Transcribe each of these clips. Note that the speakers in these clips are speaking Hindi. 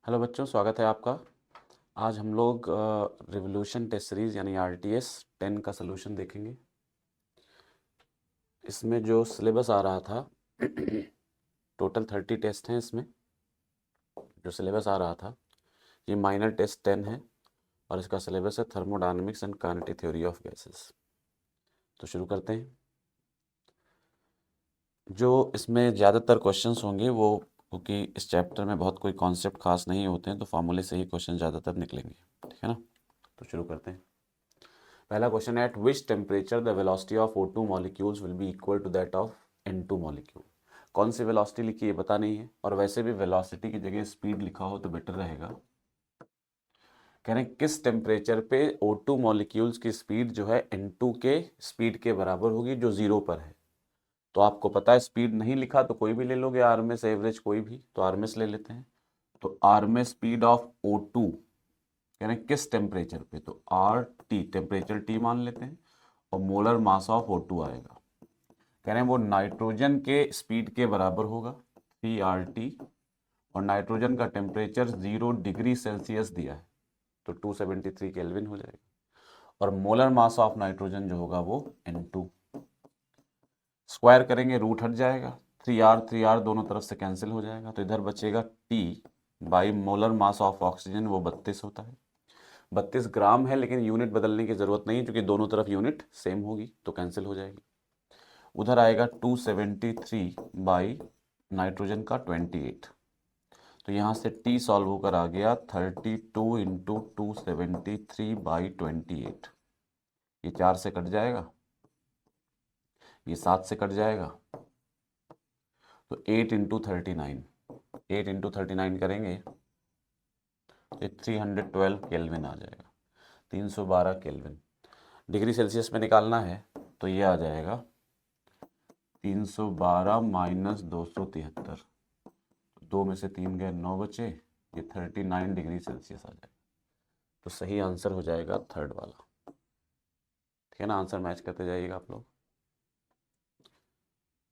हेलो बच्चों, स्वागत है आपका। आज हम लोग रिवोल्यूशन टेस्ट सीरीज़ यानी आरटीएस 10 का सलूशन देखेंगे। इसमें जो सिलेबस आ रहा था टोटल 30 टेस्ट हैं। इसमें जो सिलेबस आ रहा था ये माइनर टेस्ट 10 है और इसका सिलेबस है thermodynamics and kinetic theory of gases. तो शुरू करते हैं। जो इसमें ज़्यादातर क्वेश्चंस होंगे वो, क्योंकि इस चैप्टर में बहुत कोई कॉन्सेप्ट खास नहीं होते हैं, तो फार्मूले से ही क्वेश्चन ज़्यादातर निकलेंगे। ठीक है ना? तो शुरू करते हैं। पहला क्वेश्चन है, at which temperature the velocity of O2 molecules will be equal to that of N2 molecule. कौन सी वेलोसिटी लिखी है पता नहीं है, और वैसे भी वेलोसिटी की जगह स्पीड लिखा हो तो बेटर रहेगा। कह रहे हैं किस टेम्परेचर पे O2 मॉलिक्यूल्स की स्पीड जो है N2 के स्पीड के बराबर होगी जो 0 पर है। तो आपको पता है स्पीड नहीं लिखा तो कोई भी ले लोगे, आरएमएस एवरेज कोई भी, तो आरएमएस ले लेते हैं। तो आरएमएस स्पीड ऑफ O2 कह रहे हैं किस टेम्परेचर पे, तो आर टी, टेम्परेचर टी मान लेते हैं, और मोलर मास ऑफ O2 आएगा। कह रहे हैं वो नाइट्रोजन के स्पीड के बराबर होगा 3RT, और नाइट्रोजन का टेम्परेचर 0 डिग्री सेल्सियस दिया है तो 273 केल्विन हो जाएगा, और मोलर मास ऑफ नाइट्रोजन जो होगा वो N2। स्क्वायर करेंगे रूट हट जाएगा, 3R दोनों तरफ से कैंसिल हो जाएगा, तो इधर बचेगा T by molar mass of oxygen, वो 32 होता है। 32 ग्राम है, लेकिन यूनिट बदलने की ज़रूरत नहीं क्योंकि दोनों तरफ यूनिट सेम होगी तो कैंसिल हो जाएगी। उधर आएगा 273 बाई नाइट्रोजन का 28, तो यहाँ से T सॉल्व होकर आ गया 32 इंटू 273/28। ये 4 से कट जाएगा, ये 7 से कट जाएगा, तो 8 इंटू 39, 8 इंटू 39 करेंगे तो 312 केल्विन आ जाएगा, 312 केल्विन। डिग्री सेल्सियस में निकालना है तो ये आ जाएगा 312 माइनस 273, 2 में से 3 गए 9 बचे, ये 39 डिग्री सेल्सियस आ जाएगा। तो सही आंसर हो जाएगा थर्ड वाला। ठीक है ना? आंसर मैच करते जाइएगा आप लोग।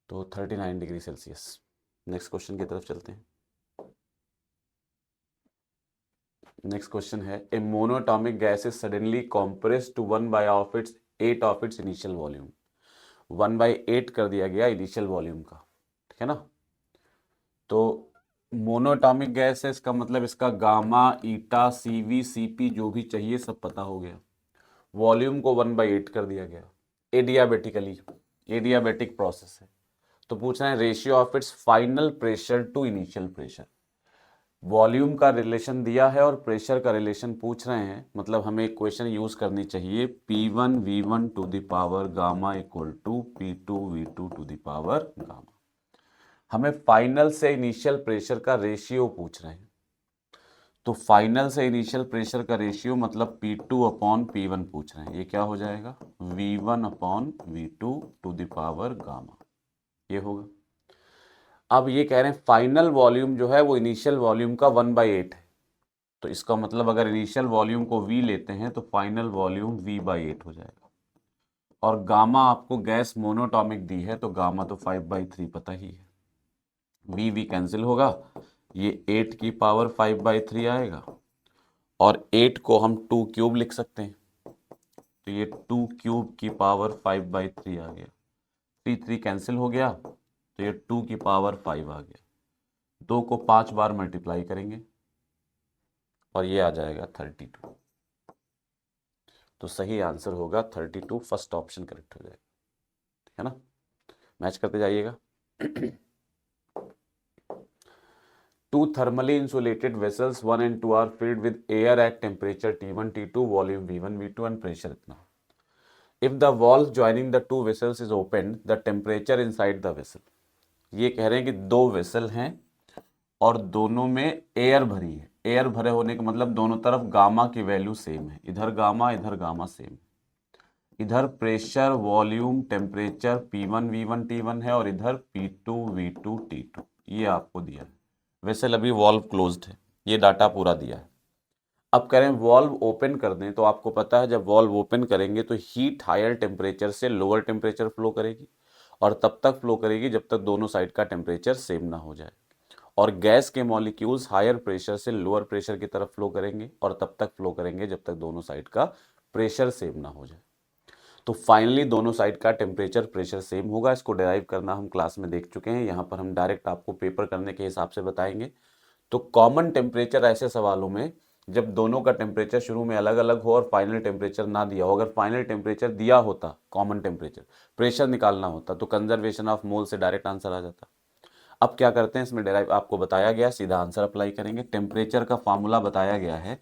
तो 39 डिग्री सेल्सियस। नेक्स्ट क्वेश्चन की तरफ चलते हैं। नेक्स्ट क्वेश्चन है, a monoatomic gas is suddenly compressed to 1/8 of its initial volume. 1/8 कर दिया गया इनिशियल वॉल्यूम का। ठीक है ना? तो मोनोटॉमिक गैस है, इसका मतलब इसका गामा, ईटा, सीवी, सीपी जो भी चाहिए सब पता हो गया। वॉल्यूम को 1/8 कर दिया गया एडियाबेटिकली, एडियाबेटिक प्रोसेस है। तो पूछ रहे हैं ratio of its final pressure to initial pressure. Volume का रिलेशन दिया है और प्रेशर का रिलेशन पूछ रहे हैं, मतलब हमें इक्वेशन यूज करनी चाहिए P1 V1 to the power gamma equal to P2 V2 to the power gamma. हमें फाइनल से इनिशियल प्रेशर का रेशियो पूछ रहे हैं, तो फाइनल से इनिशियल प्रेशर का रेशियो मतलब P2 अपॉन P1 पूछ रहे हैं। ये क्या हो जाएगा, V1 upon V2 to the power gamma, ये होगा। अब ये कह रहे हैं फाइनल वॉल्यूम जो है वो इनिशियल वॉल्यूम का 1/8 है, तो इसका मतलब अगर इनिशियल वॉल्यूम को V लेते हैं तो फाइनल वॉल्यूम V/8 हो जाएगा। और गामा आपको गैस मोनोटॉमिक दी है तो गामा तो 5/3 पता ही है, V कैंसिल होगा, ये 8 की पावर 5/3 आएगा, और 8 को हम 2 क्यूब लिख सकते हैं, तो ये 2 क्यूब की पावर 5/3 आ गया, 3 कैंसिल हो गया, तो ये 2 की पावर 5 आ गया। 2 को 5 बार मल्टीप्लाई करेंगे और ये आ जाएगा 32। तो सही आंसर होगा 32, फर्स्ट ऑप्शन करेक्ट हो जाएगा। ठीक है ना? मैच करते जाइएगा। Two thermally insulated vessels 1 and 2 are filled with air at temperature T1 T2, volume V1 V2 and pressure इतना। If the valve joining the two vessels is opened, the temperature inside the vessel। ये कह रहे हैं कि दो वेसल हैं और दोनों में एयर भरी है। एयर भरे होने का मतलब दोनों तरफ गामा की वैल्यू सेम है, इधर गामा सेम। इधर pressure, volume, temperature P1 V1 T1 है और इधर P2 V2 T2, ये आपको दिया है। वेसल अभी वॉल्व क्लोज्ड है, ये डाटा पूरा दिया है। अब करें वॉल्व ओपन कर दें, तो आपको पता है जब वॉल्व ओपन करेंगे तो हीट हायर टेम्परेचर से लोअर टेम्परेचर फ्लो करेगी, और तब तक फ्लो करेगी जब तक दोनों साइड का टेम्परेचर सेम ना हो जाए। और गैस के मॉलिक्यूल्स हायर प्रेशर से लोअर प्रेशर की तरफ फ्लो करेंगे और तब तक फ्लो करेंगे जब तक दोनों साइड का प्रेशर सेम ना हो जाए। तो फाइनली दोनों साइड का टेम्परेचर प्रेशर सेम होगा। इसको डिराइव करना हम क्लास में देख चुके हैं, यहाँ पर हम डायरेक्ट आपको पेपर करने के हिसाब से बताएंगे। तो कॉमन टेम्परेचर ऐसे सवालों में जब दोनों का टेम्परेचर शुरू में अलग अलग हो और फाइनल टेम्परेचर ना दिया हो, अगर फाइनल टेम्परेचर दिया होता, कॉमन टेम्परेचर, प्रेशर निकालना होता, तो कंजर्वेशन ऑफ मोल से डायरेक्ट आंसर आ जाता। अब क्या करते हैं, इसमें डिराइव आपको बताया गया, सीधा आंसर अप्लाई करेंगे। टेम्परेचर का फॉर्मूला बताया गया है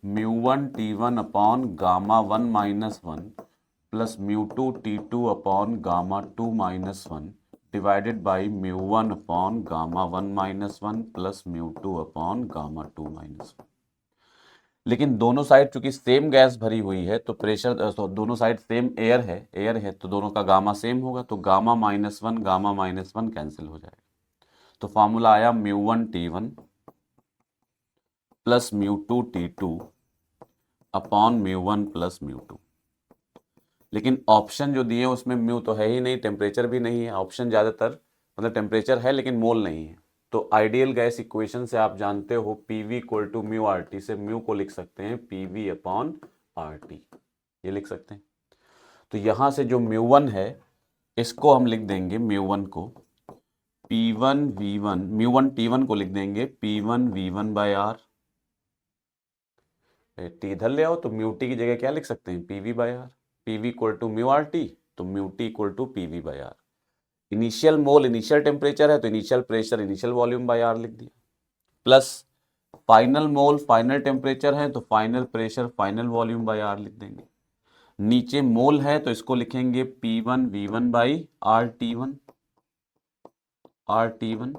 μ1 T1 upon γ1 -1 plus μ2 T2 upon γ2 -1 divided by μ1 upon γ1 -1 plus μ2 upon γ2 -1। लेकिन दोनों साइड चूंकि सेम गैस भरी हुई है तो प्रेशर, दोनों साइड सेम एयर है तो दोनों का गामा सेम होगा, तो गामा -1 कैंसिल हो जाएगा। तो फॉर्मूला आया μ1 T1 plus μ2 T2 upon μ1 plus μ2। लेकिन ऑप्शन जो दिए उसमें म्यू तो है ही नहीं, टेम्परेचर भी नहीं है। ऑप्शन ज़्यादातर मतलब टेम्परेचर है लेकिन मोल नहीं है। तो आइडियल गैस इक्वेशन से आप जानते हो PV equal to mu R T से म्यू को लिख सकते हैं पीवी अपॉन आर टी, ये लिख सकते हैं। तो यहाँ से जो μ1 है इसको हम लिख देंगे, μ1 को P1 V1, μ1 T1 को लिख देंगे P1 V1 bye are. T इधर ले आओ तो म्यू टी की जगह क्या लिख सकते हैं, PV by R. PV equal to mu R T, तो mu T equal to PV by R. Initial mole initial temperature है तो initial pressure initial volume by R लिख दिया, plus final mole final temperature है तो final pressure final volume by R लिख देंगे। नीचे मोल है तो इसको लिखेंगे P1 V1 by are T1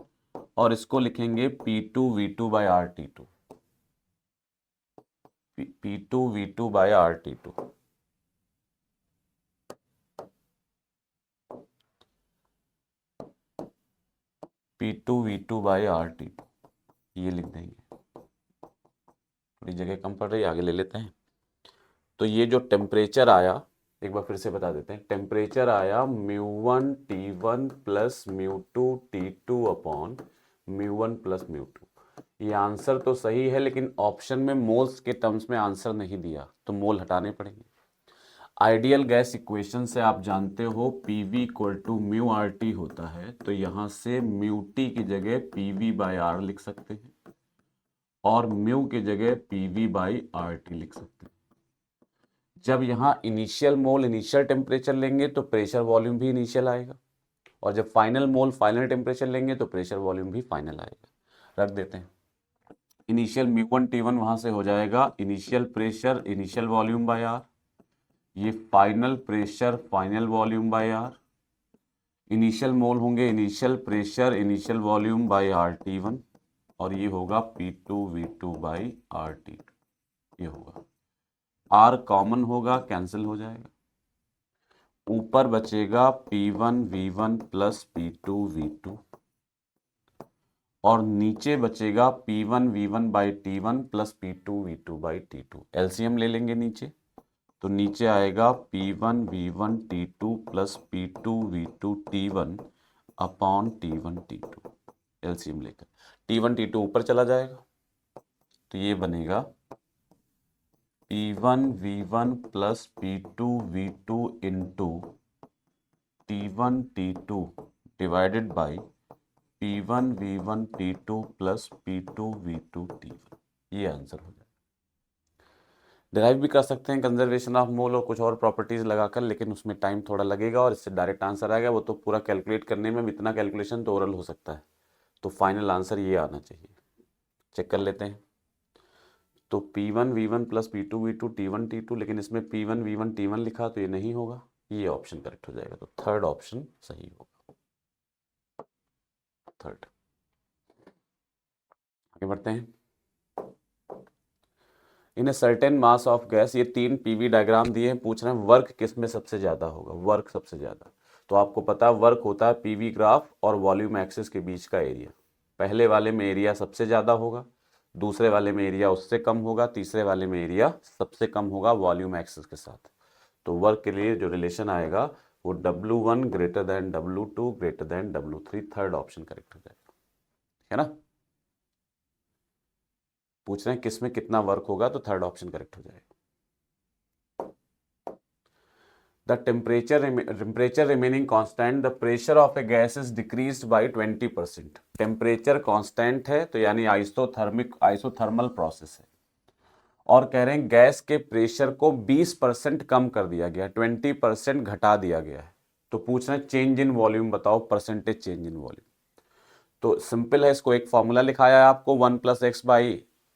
और इसको लिखेंगे P2 V2 by R T2, P2 V2 by R T2। P2 V2 by R T2 ये लिख देंगे। थोड़ी जगह कम पड़ रही है, आगे ले लेते हैं। तो ये जो टेम्परेचर आया एक बार फिर से बता देते हैं, टेम्परेचर आया μ1 T1 plus μ2 T2 upon μ1 plus μ2। ये आंसर तो सही है लेकिन ऑप्शन में मोल्स के टर्म्स में आंसर नहीं दिया तो मोल हटाने पड़ेंगे। आइडियल गैस इक्वेशन से आप जानते हो PV equal to mu R T होता है, तो यहाँ से म्यू टी की जगह PV बाई आर लिख सकते हैं और म्यू की जगह PV बाई आर टी लिख सकते हैं। जब यहाँ इनिशियल मोल इनिशियल टेम्परेचर लेंगे तो प्रेशर वॉल्यूम भी इनिशियल आएगा, और जब फाइनल मोल फाइनल टेम्परेचर लेंगे तो प्रेशर वॉल्यूम भी फाइनल आएगा। रख देते हैं इनिशियल μ1 T1 वहां से हो जाएगा initial pressure initial volume by R, ये final pressure final volume by R, initial mole होंगे initial pressure initial volume by R T1 और ये होगा P2 V2 by R T2, ये होगा। आर कॉमन होगा कैंसिल हो जाएगा, ऊपर बचेगा P1 V1 plus P2 V2 और नीचे बचेगा P1 V1 by T1 plus P2 V2 by T2। LCM ले लेंगे नीचे, तो नीचे आएगा P1 V1 T2 plus P2 V2 T1 upon T1 T2। LCM लेकर T1 T2 ऊपर चला जाएगा तो ये बनेगा P1 V1 plus P2 V2 into T1 T2 divided by P1 V1 T2 plus P2 V2 T1, ये आंसर हो जाएगा। डिराइव भी कर सकते हैं कंजर्वेशन ऑफ मोल और कुछ और प्रॉपर्टीज लगाकर, लेकिन उसमें टाइम थोड़ा लगेगा और इससे डायरेक्ट आंसर आएगा। वो तो पूरा कैलकुलेट करने में इतना कैलकुलेशन तो ओरल हो सकता है, तो फाइनल आंसर ये आना चाहिए। चेक कर लेते हैं। तो P1 V1 plus P2 V2 T1 T2, लेकिन इसमें P1 V1 T1 लिखा तो ये नहीं होगा, ये ऑप्शन करेक्ट हो जाएगा। तो थर्ड ऑप्शन सही होगा, थर्ड। आगे बढ़ते हैं। In a certain mass of gas, ये 3 पीवी डायग्राम दिए हैं, पूछ रहे हैं वर्क किस में सबसे ज़्यादा होगा। वर्क सबसे ज़्यादा, तो आपको पता है वर्क होता है पीवी ग्राफ और वॉल्यूम एक्सिस के बीच का एरिया। पहले वाले में एरिया सबसे ज़्यादा होगा, दूसरे वाले में एरिया उससे कम होगा, तीसरे वाले में एरिया सबसे कम होगा वॉल्यूम एक्सिस के साथ। तो वर्क के लिए जो रिलेशन आएगा वो W1 greater than W2 greater than W3, third option correct हो जाएगा, है ना। पूछ रहे हैं किस में कितना वर्क होगा, तो थर्ड ऑप्शन करेक्ट हो जाएगा। The temperature remaining constant, the pressure of a gas is decreased by 20%. Temperature constant है तो यानी आइसोथर्मल प्रोसेस है, और कह रहे हैं गैस के प्रेशर को 20% कम कर दिया गया, 20% घटा दिया गया है। तो पूछ रहे हैं चेंज इन वॉल्यूम बताओ, परसेंटेज चेंज इन वॉल्यूम। तो सिंपल है, इसको एक फॉर्मूला लिखाया है आपको 1 + x /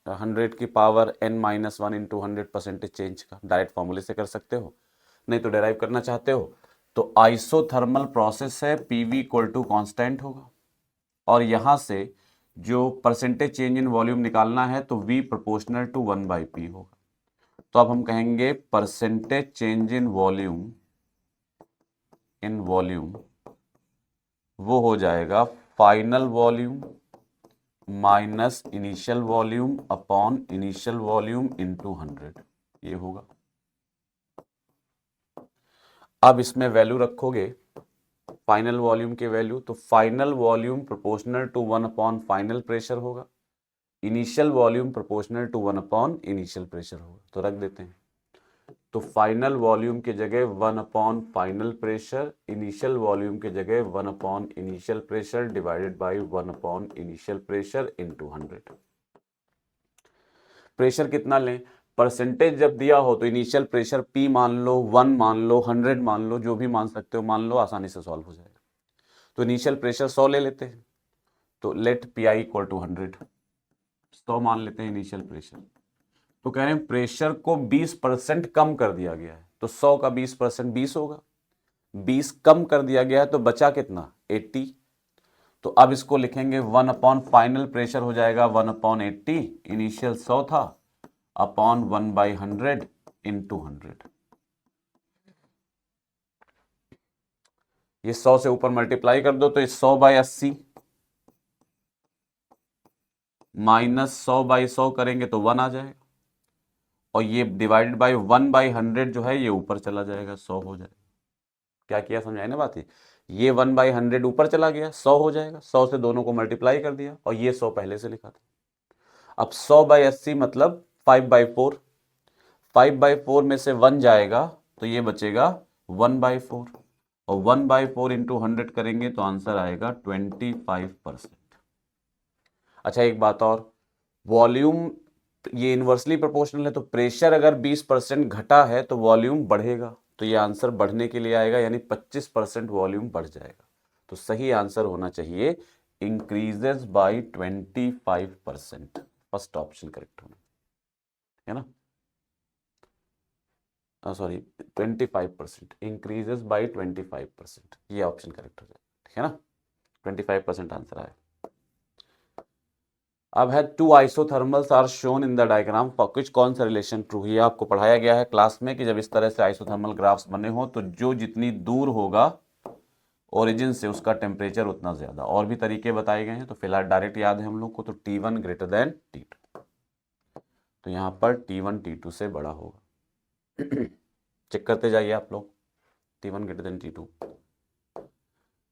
100 की power n-1 into 100 percentage change का। डायरेक्ट फॉर्मूले से कर सकते हो, नहीं तो डेराइव करना चाहते हो तो आइसोथर्मल प्रोसेस है, पीवी = कांस्टेंट होगा, और यहां से जो परसेंटेज चेंज इन वॉल्यूम निकालना है तो V = 1/P होगा। तो अब हम कहेंगे परसेंटेज चेंज इन वॉल्यूम वो हो जाएगा final volume minus initial volume upon initial volume into 100, ये होगा। अब इसमें वैल्यू रखोगे फाइनल वॉल्यूम के वैल्यू, तो final volume proportional to 1 final pressure होगा, initial volume proportional to 1 initial pressure होगा। तो रख देते हैं, तो फाइनल वॉल्यूम की जगह 1 फाइनल प्रेशर, इनिशियल वॉल्यूम की जगह 1 initial pressure divided by 1 initial pressure into 100। Pressure कितना लें, परसेंटेज जब दिया हो तो इनिशियल प्रेशर P मान लो, 1 मान लो, 100 मान लो, जो भी मान सकते हो मान लो, आसानी से सॉल्व हो जाएगा। तो इनिशियल प्रेशर 100 ले लेते हैं, तो लेट PI = 100, 100 मान लेते हैं इनिशियल प्रेशर। तो कह रहे हैं प्रेशर को 20% कम कर दिया गया है, तो 100 का 20% 20 होगा, 20 कम कर दिया गया है तो बचा कितना 80। तो अब इसको लिखेंगे 1 फाइनल प्रेशर हो जाएगा 1/80, इनिशियल 100 था, अपॉन 1/100 इंटू 100। ये 100 से ऊपर मल्टीप्लाई कर दो तो ये 100/80 माइनस 100/100 करेंगे तो 1 आ जाएगा, और ये डिवाइडेड बाय 1/100 जो है ये ऊपर चला जाएगा, 100 हो जाएगा। क्या किया समझाए ना बात, ये 1/100 ऊपर चला गया, 100 हो जाएगा, 100 से दोनों को मल्टीप्लाई कर दिया, और ये 100 पहले से लिखा था। अब 100/80 मतलब 5/4, 5/4 में से 1 जाएगा तो ये बचेगा 1/4, और 1/4 इंटू 100 करेंगे तो आंसर आएगा 25%। अच्छा एक बात और, वॉल्यूम ये इनवर्सली प्रोपोर्शनल है, तो प्रेशर अगर 20% घटा है तो वॉल्यूम बढ़ेगा, तो ये आंसर बढ़ने के लिए आएगा, यानी 25% वॉल्यूम बढ़ जाएगा। तो सही आंसर होना चाहिए increases by 25%, first option correct होना है ना, सॉरी 25%, इंक्रीजेस बाय 25%, ये ऑप्शन करेक्ट हो जाएगा, ठीक है ना, 25% आंसर आया। अब है 2 isothermals are shown in the diagram for कुछ, कौन सा रिलेशन ट्रू, ये आपको पढ़ाया गया है क्लास में कि जब इस तरह से आइसोथर्मल ग्राफ्स बने हो तो जो जितनी दूर होगा ओरिजिन से उसका टेम्परेचर उतना ज्यादा। और भी तरीके बताए गए हैं, तो फिलहाल डायरेक्ट याद है हम लोग को, तो T1 > T2, तो यहाँ पर T1 T2 से बड़ा होगा। चेक करते जाइए आप लोग, T1 > T2।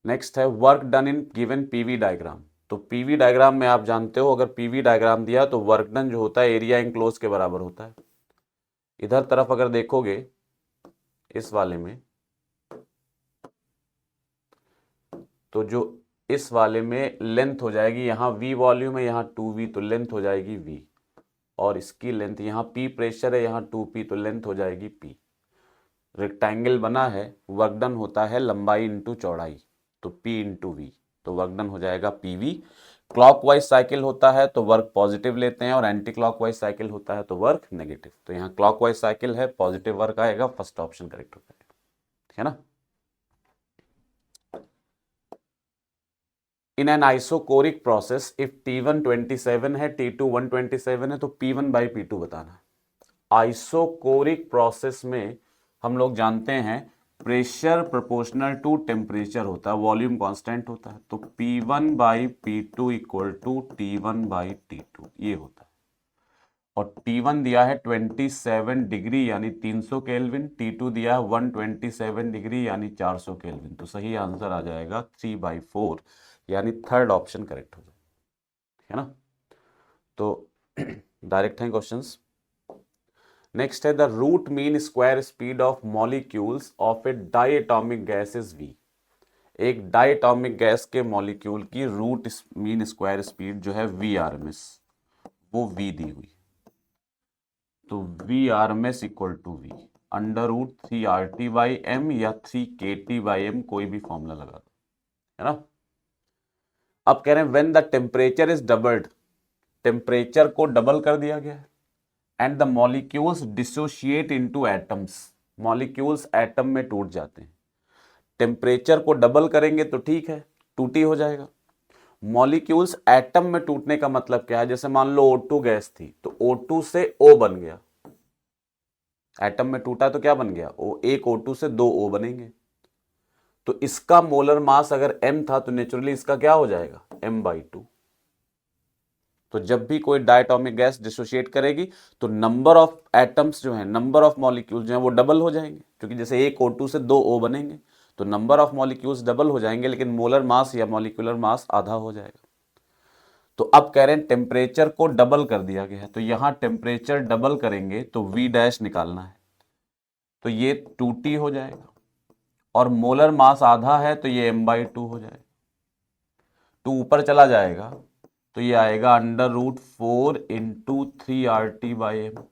नेक्स्ट है work done in given PV diagram. तो पीवी डायग्राम में आप जानते हो, अगर पीवी डायग्राम दिया तो वर्क डन जो होता है एरिया एनक्लोज के बराबर होता है। इधर तरफ अगर देखोगे इस वाले में, तो जो इस वाले में लेंथ हो जाएगी, यहाँ V वॉल्यूम है, यहाँ 2V, तो लेंथ हो जाएगी V, और इसकी लेंथ, यहाँ P प्रेशर है, यहाँ 2P, तो लेंथ हो जाएगी P। रेक्टेंगल बना है, वर्क डन होता है लंबाई इंटू चौड़ाई, तो P इंटू V, तो वर्क डन हो जाएगा PV। क्लॉकवाइज साइकिल होता है तो वर्क पॉजिटिव लेते हैं, और एंटी क्लॉकवाइज साइकिल होता है तो वर्क नेगेटिव। तो यहाँ क्लॉकवाइज साइकिल है, पॉजिटिव वर्क आएगा, फर्स्ट ऑप्शन करेक्ट हो जाएगा, ठीक है ना। In an isochoric process if T1 27 है, T2 127 है, तो P1/P2 बताना है। आइसोकोरिक प्रोसेस में हम लोग जानते हैं प्रेशर प्रोपोर्शनल टू टेम्परेचर होता है, वॉल्यूम कांस्टेंट होता है, तो P1/P2 = T1/T2 ये होता है। और T1 दिया है 27 डिग्री यानी 300 केल्विन, T2 दिया है 127 डिग्री यानी 400 केल्विन, तो सही आंसर आ जाएगा 3/4, यानी थर्ड ऑप्शन करेक्ट हो जाएगा, है ना। तो डायरेक्ट हैं क्वेश्चंस। नेक्स्ट है the root mean square speed of molecules of a diatomic gas is v। एक डायटोमिक गैस के मॉलिक्यूल की रूट मीन स्क्वायर स्पीड जो है VRMS, वो v दी हुई। तो VRMS equal to v under root 3RT/m या 3KT/m, कोई भी फॉर्मूला लगा दो, है ना। अब कह रहे हैं when the temperature is doubled, temperature को डबल कर दिया गया है, and the molecules dissociate into atoms, molecules atom में टूट जाते हैं। टेम्परेचर को डबल करेंगे तो ठीक है, टूटी हो जाएगा। मॉलिक्यूल्स एटम में टूटने का मतलब क्या है, जैसे मान लो O2 गैस थी तो O2 से O बन गया, एटम में टूटा तो क्या बन गया, एक O2 से 2 O बनेंगे। तो इसका मोलर मास अगर m था तो नेचुरली इसका क्या हो जाएगा, m/2। तो जब भी कोई डायटोमिक गैस डिसोशिएट करेगी तो नंबर ऑफ एटम्स जो है, नंबर ऑफ मॉलिक्यूल्स जो है वो डबल हो जाएंगे, क्योंकि जैसे एक O2 से 2 O बनेंगे तो नंबर ऑफ मॉलिक्यूल्स डबल हो जाएंगे, लेकिन मोलर मास या मॉलिक्यूलर मास आधा हो जाएगा। तो अब कह रहे हैं टेम्परेचर को डबल कर दिया गया है, तो यहां टेम्परेचर डबल करेंगे तो V' निकालना है, तो ये 2T हो जाएगा, और मोलर मास आधा है तो ये m/2 हो जाएगा। 2 ऊपर चला जाएगा तो ये आएगा अंडर रूट 4 इंटू 3RT/m।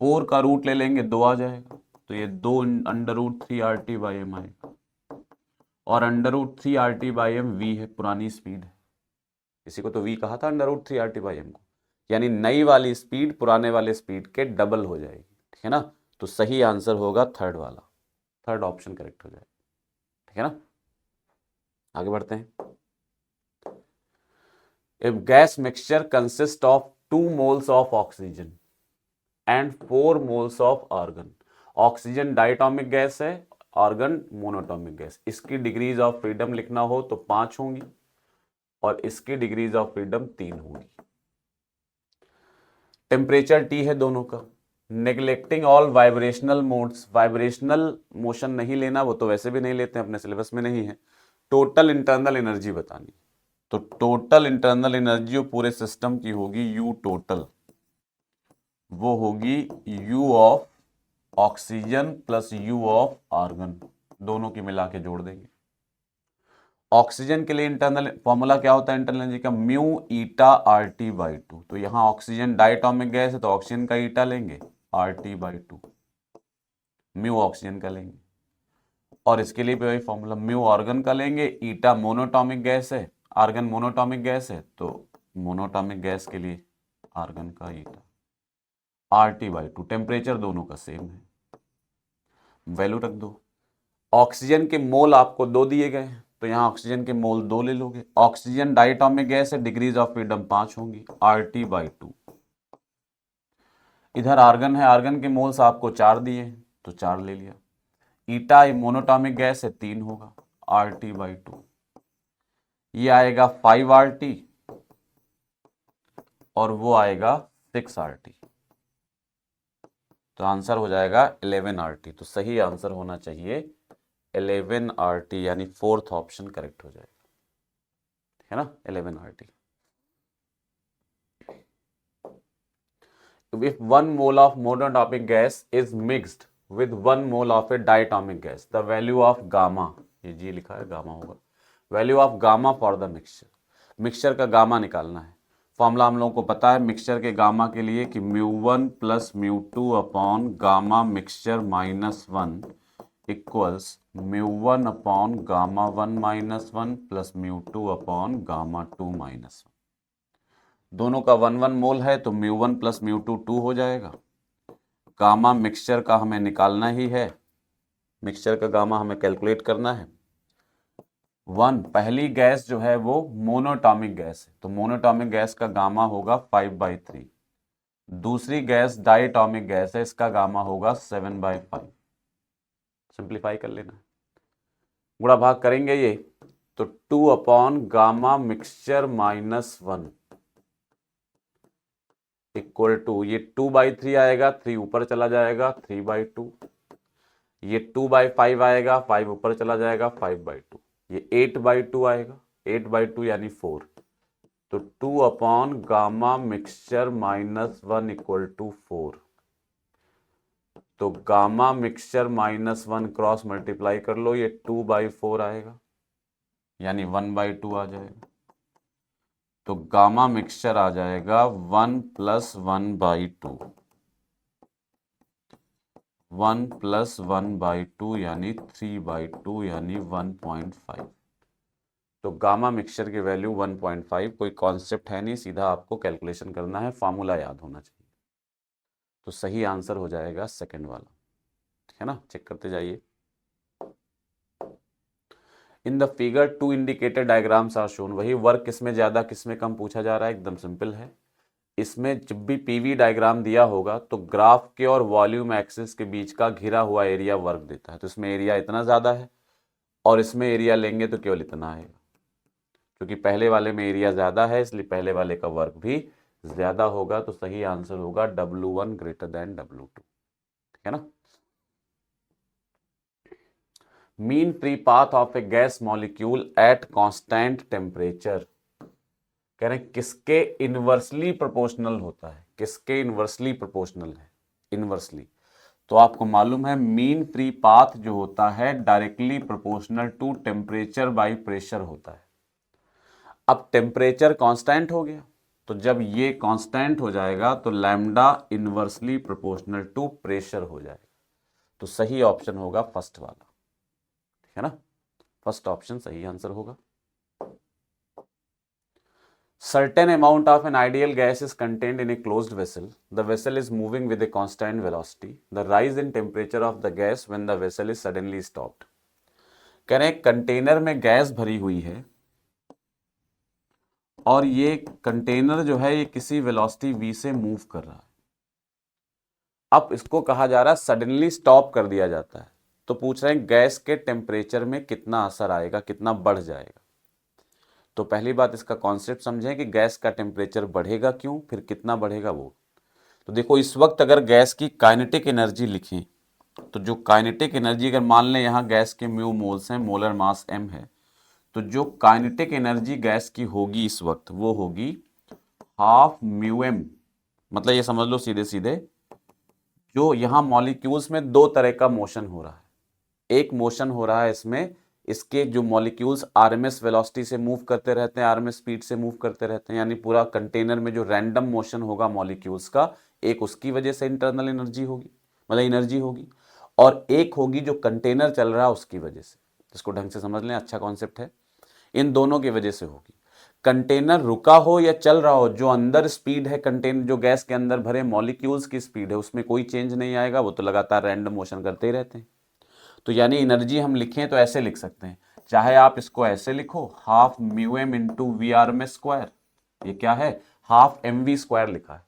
4 का रूट ले लेंगे 2 आ जाएगा, तो ये 2 अंडर रूट 3RT/m आएगा, और अंडर रूट 3RT/m v है, पुरानी स्पीड है, इसी को तो v कहा था अंडर रूट 3RT/m को, यानी नई वाली स्पीड पुराने वाले स्पीड के डबल हो जाएगी, ठीक है ना। तो सही आंसर होगा थर्ड वाला, थर्ड ऑप्शन करेक्ट हो जाएगा, ठीक है ना। आगे बढ़ते हैं। If gas mixture consists of 2 moles of oxygen and 4 moles of argon, oxygen diatomic gas है, आर्गन मोनोटोमिक गैस, इसकी डिग्रीज ऑफ फ्रीडम लिखना हो तो 5 होंगी और इसकी डिग्रीज ऑफ फ्रीडम 3 होंगी। टेम्परेचर T है दोनों का। Neglecting all vibrational modes, vibrational motion नहीं लेना, वो तो वैसे भी नहीं लेते हैं, अपने सिलेबस में नहीं है। टोटल इंटरनल एनर्जी बतानी, तो टोटल इंटरनल एनर्जी जो पूरे सिस्टम की होगी U टोटल, वो होगी U of oxygen plus U of argon, दोनों की मिला के जोड़ देंगे। ऑक्सीजन के लिए इंटरनल फॉर्मूला क्या होता है इंटरनल एनर्जी का, म्यू ईटा RT/2। तो यहां ऑक्सीजन डायटोमिक गैस है तो ऑक्सीजन का ईटा लेंगे RT/2, म्यू ऑक्सीजन का लेंगे, और इसके लिए भी वही फॉर्मूला, म्यू आर्गन का लेंगे, ईटा मोनोटोमिक गैस है, आर्गन मोनोटोमिक गैस है, तो मोनोटोमिक गैस के लिए आर्गन का ईटा RT/2। टेम्परेचर दोनों का सेम है, वैल्यू रख दो। ऑक्सीजन के मोल आपको 2 दिए गए हैं तो यहां ऑक्सीजन के मोल 2 ले लोगे। ऑक्सीजन डायटोमिक गैस है, डिग्रीज ऑफ फ्रीडम 5 होंगी, RT/2। इधर आर्गन है, आर्गन के मोल्स आपको 4 दिए तो 4 ले लिया। ईटा मोनोटोमिक गैस है, 3 होगा, RT/2। ये आएगा 5RT और वो आएगा 6RT, तो आंसर हो जाएगा 11RT। तो सही आंसर होना चाहिए 11RT, यानी फोर्थ ऑप्शन करेक्ट हो जाएगा, है ना, 11RT। If 1 mole of monoatomic gas is mixed with 1 mole of a diatomic gas, the value of gamma, ये जी लिखा है गामा होगा, value of gamma for the mixture, mixture का गामा निकालना है। फॉर्मूला हम लोगों को पता है मिक्सचर के गामा के लिए कि μ1 plus μ2 upon gamma mixture -1 equals μ1 upon gamma 1 -1 plus μ2 upon gamma 2 -1। दोनों का 1 मोल है तो μ1 प्लस μ2 2 हो जाएगा। गामा मिक्सचर का हमें निकालना ही है, मिक्सचर का गामा हमें कैलकुलेट करना है। 1 पहली गैस जो है वो मोनोटॉमिक गैस है तो मोनोटॉमिक गैस का गामा होगा 5/3। दूसरी गैस डायटोमिक गैस है, इसका गामा होगा 7/5। सिंप्लीफाई कर लेना, गुणा भाग करेंगे ये तो 2 upon gamma mixture -1 equal to, ये 2/3 आएगा, 3 ऊपर चला जाएगा 3/2, ये 2/5 आएगा, 5 ऊपर चला जाएगा 5/2, ये 8/2 आएगा, 8/2 यानी 4। तो 2 upon gamma mixture -1 equal to 4। तो गामा मिक्सचर -1 क्रॉस मल्टीप्लाई कर लो, ये 2/4 आएगा, यानी 1/2 आ जाएगा। तो गामा मिक्सचर आ जाएगा 1 + 1/2, 1 + 1/2 यानी 3/2 यानी 1.5। तो गामा मिक्सचर की वैल्यू 1.5। कोई कॉन्सेप्ट है नहीं, सीधा आपको कैलकुलेशन करना है, फार्मूला याद होना चाहिए। तो सही आंसर हो जाएगा सेकंड वाला, ठीक है ना। चेक करते जाइए। In the figure 2 indicated diagrams are shown. वही वर्क किसमें ज्यादा किसमें कम पूछा जा रहा है, एकदम सिंपल है। इसमें जब भी पीवी डायग्राम दिया होगा तो ग्राफ के और वॉल्यूम एक्सिस के बीच का घिरा हुआ एरिया वर्क देता है। तो इसमें एरिया इतना ज्यादा है और इसमें एरिया लेंगे तो केवल इतना आएगा, क्योंकि पहले वाले में एरिया ज्यादा है इसलिए पहले वाले का वर्क भी ज्यादा होगा। तो सही आंसर होगा W1 > W2, ठीक है ना। Mean free path of a gas molecule at constant temperature. कह रहे हैं किसके इनवर्सली प्रोपोर्शनल होता है, किसके इनवर्सली प्रोपोर्शनल है, इनवर्सली। तो आपको मालूम है मीन फ्री पाथ जो होता है directly proportional to temperature by pressure होता है। अब टेम्परेचर कांस्टेंट हो गया, तो जब ये कांस्टेंट हो जाएगा तो lambda inversely proportional to pressure हो जाएगा। तो सही ऑप्शन होगा फर्स्ट वाला, ठीक है ना। फर्स्ट ऑप्शन सही आंसर होगा। Certain amount of an ideal gas is contained in a closed vessel. The vessel is moving with a constant velocity. The rise in temperature of the gas when the vessel is suddenly stopped. कह रहे हैं कंटेनर में गैस भरी हुई है और ये कंटेनर जो है ये किसी वेलोसिटी v से मूव कर रहा है। अब इसको कहा जा रहा है सडनली स्टॉप कर दिया जाता है। तो पूछ रहे हैं गैस के टेम्परेचर में कितना असर आएगा, कितना बढ़ जाएगा। तो पहली बात इसका कॉन्सेप्ट समझें कि गैस का टेम्परेचर बढ़ेगा क्यों, फिर कितना बढ़ेगा वो। तो देखो इस वक्त अगर गैस की काइनेटिक एनर्जी लिखें तो जो काइनेटिक एनर्जी, अगर मान लें यहाँ गैस के म्यू मोल्स हैं, मोलर मास m है, तो जो काइनेटिक एनर्जी गैस की होगी इस वक्त वो होगी हाफ म्यू m। मतलब ये समझ लो सीधे सीधे, जो यहाँ मॉलिक्यूल्स में दो तरह का मोशन हो रहा है। एक मोशन हो रहा है इसमें, इसके जो मॉलिक्यूल्स आरएमएस वेलोसिटी से मूव करते रहते हैं, आरएमएस स्पीड से मूव करते रहते हैं, यानी पूरा कंटेनर में जो रैंडम मोशन होगा मॉलिक्यूल्स का, एक उसकी वजह से इंटरनल एनर्जी होगी, मतलब एनर्जी होगी, और एक होगी जो कंटेनर चल रहा है उसकी वजह से। इसको ढंग से समझ लें, अच्छा कॉन्सेप्ट है। इन दोनों की वजह से होगी। कंटेनर रुका हो या चल रहा हो, जो अंदर स्पीड है कंटेनर, जो गैस के अंदर भरे मॉलिक्यूल्स की स्पीड है, उसमें कोई चेंज नहीं आएगा, वो तो लगातार रैंडम मोशन करते ही रहते हैं। तो यानी एनर्जी हम लिखें तो ऐसे लिख सकते हैं, चाहे आप इसको ऐसे लिखो half mu m into V R M S square. ये क्या है, हाफ एम वी स्क्वायर लिखा है।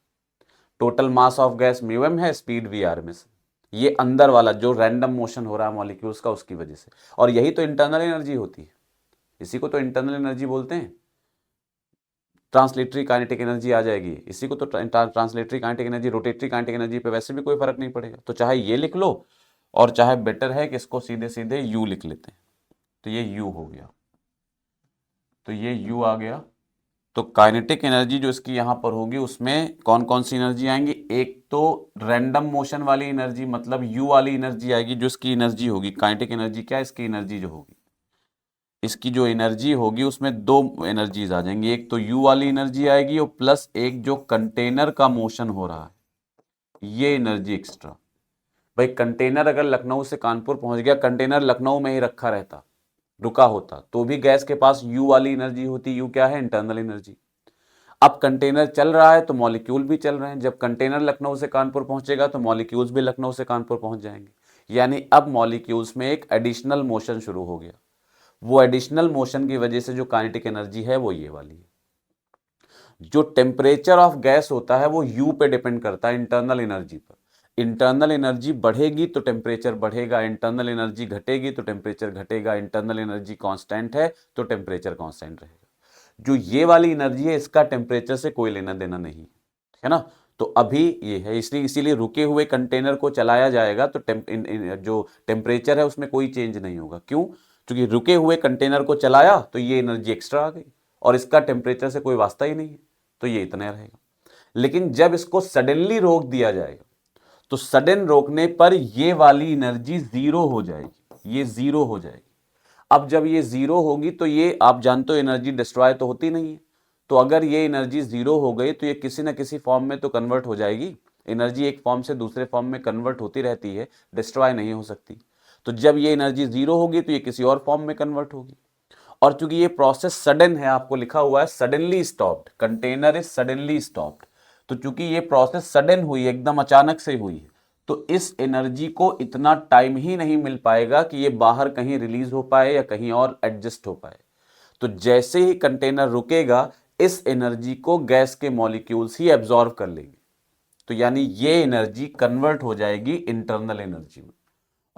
Total mass of gas mu m है, speed V R M S, ये अंदर वाला जो रैंडम मोशन हो रहा है मॉलिक्यूल्स का उसकी वजह से। और यही तो इंटरनल एनर्जी होती है, इसी को तो इंटरनल एनर्जी बोलते हैं। ट्रांसलेटरी काइनेटिक एनर्जी आ जाएगी, इसी को तो translatory kinetic energy, rotatory kinetic energy पे वैसे भी कोई फर्क नहीं पड़ेगा। तो चाहे ये लिख लो और चाहे बेटर है कि इसको सीधे सीधे u लिख लेते हैं। तो ये u हो गया, तो ये u आ गया। तो काइनेटिक एनर्जी जो इसकी यहाँ पर होगी उसमें कौन कौन सी एनर्जी आएंगी, एक तो रैंडम मोशन वाली एनर्जी, मतलब u वाली एनर्जी आएगी, जो इसकी एनर्जी होगी। काइनेटिक एनर्जी क्या है, इसकी एनर्जी जो होगी, इसकी जो एनर्जी होगी उसमें दो एनर्जीज आ जाएंगी, एक तो u वाली एनर्जी आएगी और प्लस एक जो कंटेनर का मोशन हो रहा है ये एनर्जी एक्स्ट्रा। भाई कंटेनर अगर लखनऊ से कानपुर पहुंच गया, कंटेनर लखनऊ में ही रखा रहता, रुका होता, तो भी गैस के पास u वाली एनर्जी होती। u क्या है, इंटरनल एनर्जी। अब कंटेनर चल रहा है तो मॉलिक्यूल भी चल रहे हैं, जब कंटेनर लखनऊ से कानपुर पहुंचेगा तो मॉलिक्यूल्स भी लखनऊ से कानपुर पहुंच जाएंगे। यानी अब मॉलिक्यूल्स में एक एडिशनल मोशन शुरू हो गया। वो एडिशनल मोशन की वजह से जो काइनेटिक एनर्जी है वो ये वाली है। जो टेम्परेचर ऑफ गैस होता है वो u पे डिपेंड करता है, इंटरनल एनर्जी पर। इंटरनल एनर्जी बढ़ेगी तो टेम्परेचर बढ़ेगा, इंटरनल एनर्जी घटेगी तो टेम्परेचर घटेगा, इंटरनल एनर्जी कांस्टेंट है तो टेम्परेचर कांस्टेंट रहेगा। जो ये वाली एनर्जी है इसका टेम्परेचर से कोई लेना देना नहीं है ना। तो अभी ये है, इसलिए इसीलिए रुके हुए कंटेनर को चलाया जाएगा तो जो टेम्परेचर है उसमें कोई चेंज नहीं होगा। क्यों, क्योंकि रुके हुए कंटेनर को चलाया तो ये एनर्जी एक्स्ट्रा आ गई, और इसका टेम्परेचर से कोई वास्ता ही नहीं है, तो ये इतना रहेगा। लेकिन जब इसको सडनली रोक दिया जाएगा तो सडन रोकने पर ये वाली एनर्जी जीरो हो जाएगी, ये जीरो हो जाएगी। अब जब ये जीरो होगी तो ये आप जानते हो एनर्जी डिस्ट्रॉय तो होती नहीं है, तो अगर ये एनर्जी जीरो हो गई तो ये किसी ना किसी फॉर्म में तो कन्वर्ट हो जाएगी। एनर्जी एक फॉर्म से दूसरे फॉर्म में कन्वर्ट होती रहती है, डिस्ट्रॉय नहीं हो सकती। तो जब ये एनर्जी जीरो होगी तो ये किसी और फॉर्म में कन्वर्ट होगी। और चूंकि ये प्रोसेस सडन है, आपको लिखा हुआ है suddenly stopped, container is suddenly stopped, तो चूंकि ये प्रोसेस सडन हुई, एकदम अचानक से हुई है, तो इस एनर्जी को इतना टाइम ही नहीं मिल पाएगा कि ये बाहर कहीं रिलीज हो पाए या कहीं और एडजस्ट हो पाए। तो जैसे ही कंटेनर रुकेगा इस एनर्जी को गैस के मॉलिक्यूल्स ही एब्जॉर्व कर लेंगे, तो यानी ये एनर्जी कन्वर्ट हो जाएगी इंटरनल एनर्जी में।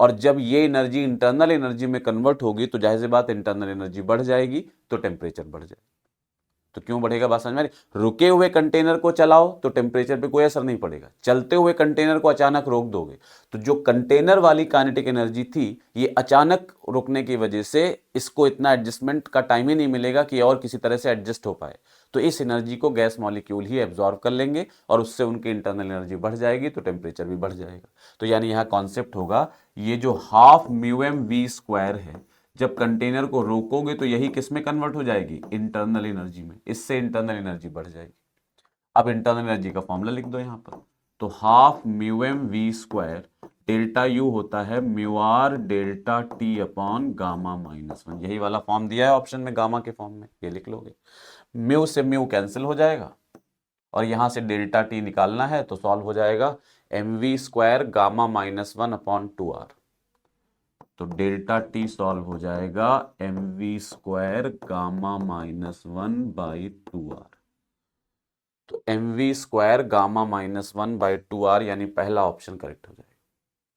और जब ये एनर्जी इंटरनल एनर्जी में कन्वर्ट होगी तो जाहिर सी बात इंटरनल एनर्जी बढ़ जाएगी, तो टेम्परेचर बढ़ जाएगा। तो क्यों बढ़ेगा, बात समझ में आ रही? रुके हुए कंटेनर को चलाओ तो टेम्परेचर पे कोई असर नहीं पड़ेगा, चलते हुए कंटेनर को अचानक रोक दोगे तो जो कंटेनर वाली काइनेटिक एनर्जी थी ये अचानक रुकने की वजह से इसको इतना एडजस्टमेंट का टाइम ही नहीं मिलेगा कि और किसी तरह से एडजस्ट हो पाए, तो इस एनर्जी को गैस मॉलिक्यूल ही एब्जॉर्व कर लेंगे और उससे उनकी इंटरनल एनर्जी बढ़ जाएगी, तो टेम्परेचर भी बढ़ जाएगा। तो यानी यहाँ कॉन्सेप्ट होगा ये जो half mu M V square है, जब कंटेनर को रोकोगे तो यही किस में कन्वर्ट हो जाएगी, इंटरनल एनर्जी में, इससे इंटरनल एनर्जी बढ़ जाएगी। अब इंटरनल एनर्जी का फॉर्मूला लिख दो यहां पर, तो half mu M V square delta U होता है mu R delta T upon gamma minus 1, यही वाला फॉर्म दिया है ऑप्शन में गामा के फॉर्म में, ये लिख लोगे। म्यू से म्यू कैंसिल हो जाएगा और यहां से डेल्टा टी निकालना है तो सॉल्व हो जाएगा M V square gamma minus 1 upon 2r, तो डेल्टा टी सॉल्व हो जाएगा M V square gamma minus 1 by 2r, तो M V square gamma minus 1 by 2r यानी पहला ऑप्शन करेक्ट हो जाएगा,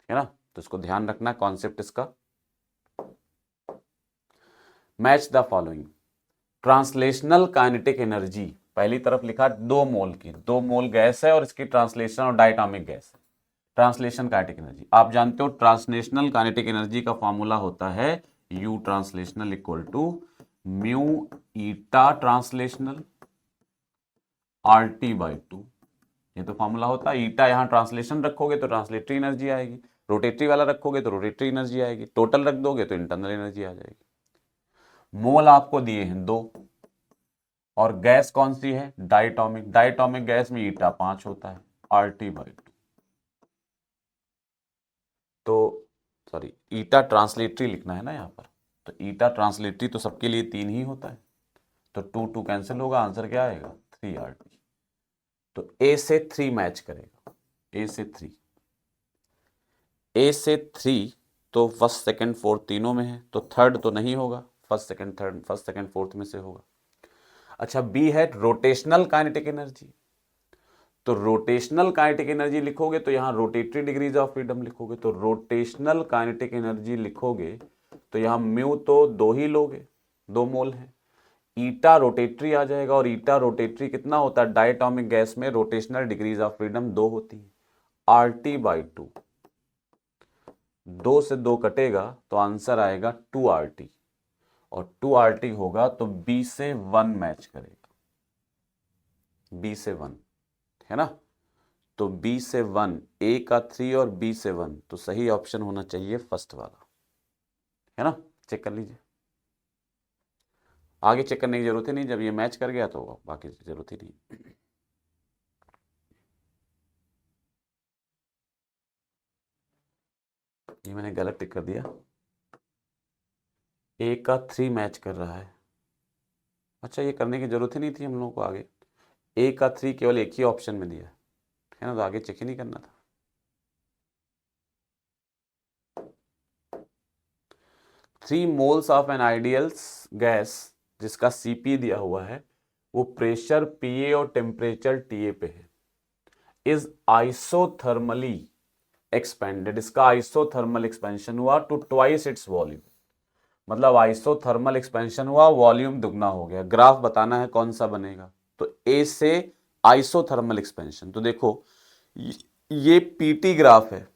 है ना। तो इसको ध्यान रखना कॉन्सेप्ट इसका। Match the following, translational kinetic energy, पहली तरफ लिखा 2 मोल की, 2 मोल गैस है और इसकी ट्रांसलेशन और डायटोमिक गैस है। ट्रांसलेशन काइनेटिक एनर्जी आप जानते हो, ट्रांसलेशनल काइनेटिक एनर्जी का फॉर्मूला होता है U translational equal to mu eta translational R T by 2, ये तो फॉर्मूला होता है। ईटा यहां ट्रांसलेशन रखोगे तो ट्रांसलेटरी एनर्जी आएगी, रोटेटरी वाला रखोगे तो रोटेटरी एनर्जी आएगी, टोटल रख दोगे तो इंटरनल एनर्जी आ जाएगी। मोल आपको दिए हैं 2 और गैस कौन सी है, डायटोमिक, डायटोमिक गैस में ईटा 5 होता है, आर टी बाई 2, तो सॉरी ईटा ट्रांसलेटरी लिखना है ना यहाँ पर, तो ईटा ट्रांसलेटरी तो सबके लिए 3 ही होता है, तो 2 2 कैंसिल होगा, आंसर क्या आएगा 3RT। तो ए से 3 मैच करेगा, ए से 3, ए से 3 तो फर्स्ट सेकंड फोर्थ तीनों में है, तो थर्ड तो नहीं होगा, first second third, first second fourth में से होगा। अच्छा बी है रोटेशनल काइनेटिक एनर्जी, तो रोटेशनल काइनेटिक एनर्जी लिखोगे तो यहां रोटेटरी डिग्रीज ऑफ फ्रीडम लिखोगे, तो रोटेशनल काइनेटिक एनर्जी लिखोगे तो यहां म्यू तो 2 ही लोगे, 2 मोल है, ईटा रोटेटरी आ जाएगा, और ईटा रोटेटरी कितना होता है, डायटोमिक गैस में रोटेशनल डिग्रीज ऑफ फ्रीडम 2 होती है, RT बाई 2, 2 से 2 कटेगा तो आंसर आएगा 2RT, और 2RT होगा तो बी से 1 मैच करेगा, बी से 1, है ना। तो बी से 1, ए का 3 और बी से 1, तो सही ऑप्शन होना चाहिए फर्स्ट वाला, है ना। चेक कर लीजिए, आगे चेक करने की जरूरत ही नहीं, जब ये मैच कर गया तो बाकी जरूरत ही नहीं। ये मैंने गलत टिक कर दिया, ए का 3 मैच कर रहा है, अच्छा ये करने की जरूरत ही नहीं थी हम लोगों को, आगे ए का 3 केवल एक ही ऑप्शन में दिया है ना, तो आगे चेक ही नहीं करना था। 3 moles of an ideal gas जिसका Cp दिया हुआ है, वो प्रेशर Pa और टेम्परेचर Ta पे है, इज आइसोथर्मली एक्सपेंडेड, इसका आइसोथर्मल एक्सपेंशन हुआ टू ट्वाइस इट्स वॉल्यूम, मतलब आइसोथर्मल एक्सपेंशन हुआ, वॉल्यूम दुगना हो गया। ग्राफ बताना है कौन सा बनेगा, तो ए से आइसोथर्मल एक्सपेंशन, तो देखो ये पीटी ग्राफ है,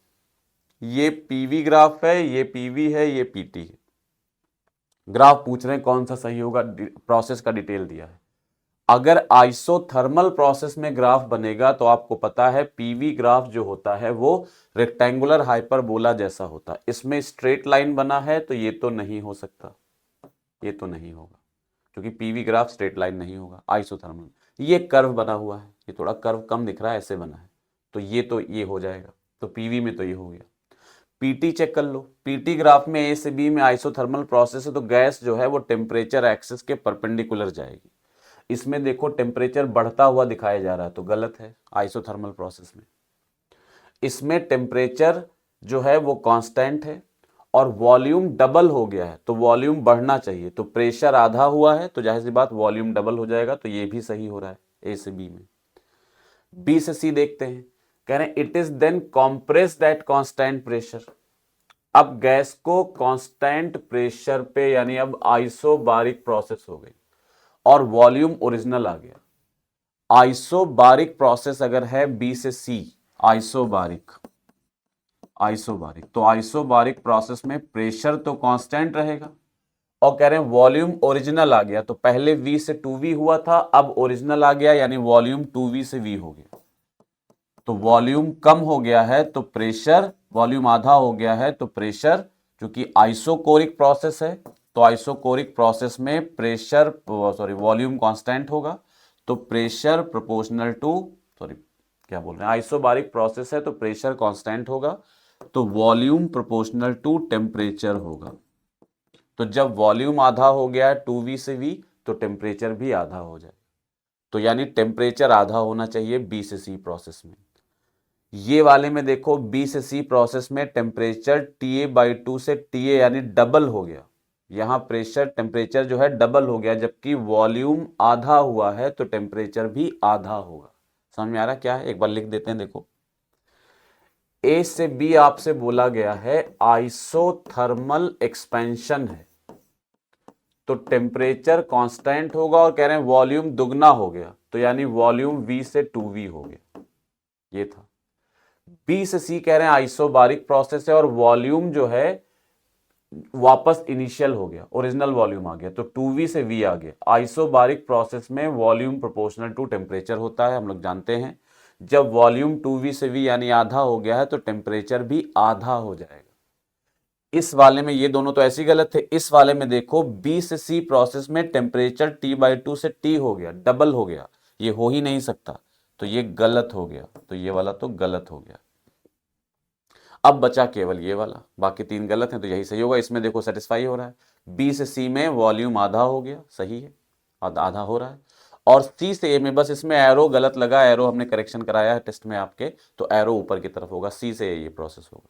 ये पीवी ग्राफ है, ये पीवी है, ये पीटी है, ग्राफ पूछ रहे हैं कौन सा सही होगा, प्रोसेस का डिटेल दिया है। अगर आइसोथर्मल प्रोसेस में ग्राफ बनेगा तो आपको पता है पीवी ग्राफ जो होता है वो रेक्टेंगुलर हाइपरबोला जैसा होता है। इसमें स्ट्रेट लाइन बना है तो ये तो नहीं हो सकता, ये तो नहीं होगा, क्योंकि पीवी ग्राफ स्ट्रेट लाइन नहीं होगा आइसोथर्मल। ये कर्व बना हुआ है, ये थोड़ा कर्व कम दिख रहा है, ऐसे बना है, तो ये हो जाएगा, तो पीवी में तो ये हो गया। पीटी चेक कर लो, पीटी ग्राफ में ए से बी में आइसोथर्मल प्रोसेस है तो गैस जो है वो टेम्परेचर एक्सिस के परपेंडिकुलर जाएगी। इसमें देखो टेम्परेचर बढ़ता हुआ दिखाया जा रहा है तो गलत है आइसोथर्मल प्रोसेस में। इसमें टेम्परेचर जो है वो कांस्टेंट है और वॉल्यूम डबल हो गया है तो वॉल्यूम बढ़ना चाहिए, तो प्रेशर आधा हुआ है तो जाहिर सी बात वॉल्यूम डबल हो जाएगा, तो ये भी सही हो रहा है ए से बी में। बी से सी देखते हैं, कह रहे हैं it is then compressed at constant pressure. अब गैस को कांस्टेंट प्रेशर पे यानी अब आइसोबारिक प्रोसेस हो गई और वॉल्यूम ओरिजिनल आ गया। आइसोबारिक प्रोसेस अगर है बी से सी, आइसोबारिक तो आइसोबारिक प्रोसेस में प्रेशर तो कांस्टेंट रहेगा और कह रहे हैं वॉल्यूम ओरिजिनल आ गया, तो पहले V से 2V हुआ था अब ओरिजिनल आ गया यानी वॉल्यूम 2V से V हो गया। तो वॉल्यूम कम हो गया है तो प्रेशर, वॉल्यूम आधा हो गया है तो प्रेशर, क्योंकि आइसोकोरिक प्रोसेस है तो आइसोकोरिक प्रोसेस में प्रेशर वॉल्यूम कांस्टेंट होगा, तो प्रेशर प्रोपोर्शनल टू क्या बोल रहे हैं, आइसोबारिक प्रोसेस है तो प्रेशर कांस्टेंट होगा तो वॉल्यूम प्रोपोर्शनल टू टेम्परेचर होगा। तो जब वॉल्यूम आधा हो गया है 2V से V तो टेम्परेचर भी आधा हो जाए, तो यानी टेम्परेचर आधा होना चाहिए B से C प्रोसेस में। ये वाले में देखो B से C प्रोसेस में टेम्परेचर TA/2 से TA यानी डबल हो गया, यहां प्रेशर टेम्परेचर जो है डबल हो गया जबकि वॉल्यूम आधा हुआ है तो टेम्परेचर भी आधा होगा। समझ में आ रहा क्या है, एक बार लिख देते हैं। देखो ए से बी आपसे बोला गया है आइसोथर्मल एक्सपेंशन है तो टेम्परेचर कांस्टेंट होगा और कह रहे हैं वॉल्यूम दुगना हो गया तो यानी वॉल्यूम V से 2V हो गया, ये था। बी से सी कह रहे हैं आइसोबारिक प्रोसेस है और वॉल्यूम जो है वापस इनिशियल हो गया, ओरिजिनल वॉल्यूम आ गया तो 2V से V आ गया। आइसोबारिक प्रोसेस में वॉल्यूम प्रोपोर्शनल टू टेम्परेचर होता है, हम लोग जानते हैं। जब वॉल्यूम 2V से V यानी आधा हो गया है तो टेम्परेचर भी आधा हो जाएगा। इस वाले में ये दोनों तो ऐसे ही गलत थे, इस वाले में देखो B से C प्रोसेस में टेम्परेचर T/2 से T हो गया, डबल हो गया, ये हो ही नहीं सकता तो ये गलत हो गया, तो ये वाला तो गलत हो गया। अब बचा केवल ये वाला, बाकी तीन गलत हैं तो यही सही होगा। इसमें देखो सेटिस्फाई हो रहा है, B से C में वॉल्यूम आधा हो गया, सही है, आधा हो रहा है। और C से A में बस इसमें एरो गलत लगा, एरो हमने करेक्शन कराया है टेस्ट में आपके, तो एरो ऊपर की तरफ होगा, C से A ये प्रोसेस होगा।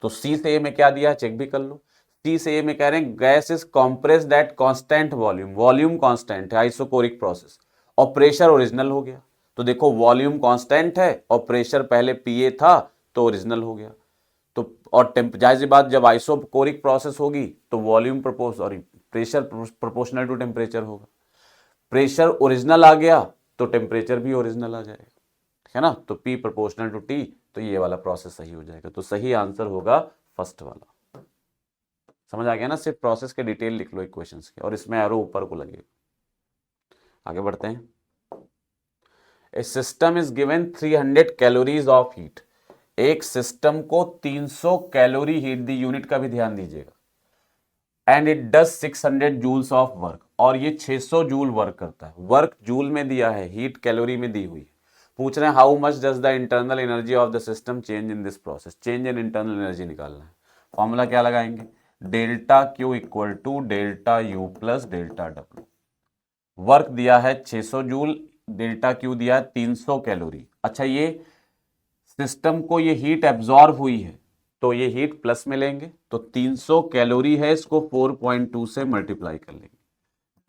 तो C से A में क्या दिया चेक भी कर लो। C से A में कह रहे हैं gas is compressed at constant volume, volume constant है आइसोकोरिक प्रोसेस और प्रेशर ओरिजिनल हो गया। तो देखो वॉल्यूम कांस्टेंट है और प्रेशर पहले PA था तो ओरिजिनल हो गया। तो और जाहिर सी बात जब आइसोकोरिक प्रोसेस होगी तो volume pressure proportional to temperature होगा। प्रेशर ओरिजिनल आ गया तो टेम्परेचर भी ओरिजिनल आ जाएगा, है ना, तो P प्रोपोर्शनल टू T, तो ये वाला प्रोसेस सही हो जाएगा। तो सही आंसर होगा फर्स्ट वाला। समझ आ गया ना, सिर्फ प्रोसेस के डिटेल लिख लो इक्वेशंस के और इसमें एरो ऊपर को लगेगा। आगे बढ़ते हैं। A system is given 300 calories of heat, एक सिस्टम को 300 कैलोरी हीट दी, यूनिट का भी ध्यान दीजिएगा। And it does 600 joules of work, और ये 600 जूल वर्क करता है। वर्क जूल में दिया है, हीट कैलोरी में दी हुई है। पूछ रहे हैं how much does the internal energy of the system change in this process, change in internal energy निकालना है। फॉर्मूला क्या लगाएंगे, delta Q equal to delta U plus delta W। Work दिया है 600 जूल, डेल्टा Q दिया है 300 कैलोरी। अच्छा, ये सिस्टम को ये हीट एब्जॉर्ब हुई है तो ये हीट प्लस में लेंगे, तो 300 कैलोरी है, इसको 4.2 से मल्टीप्लाई कर लेंगे।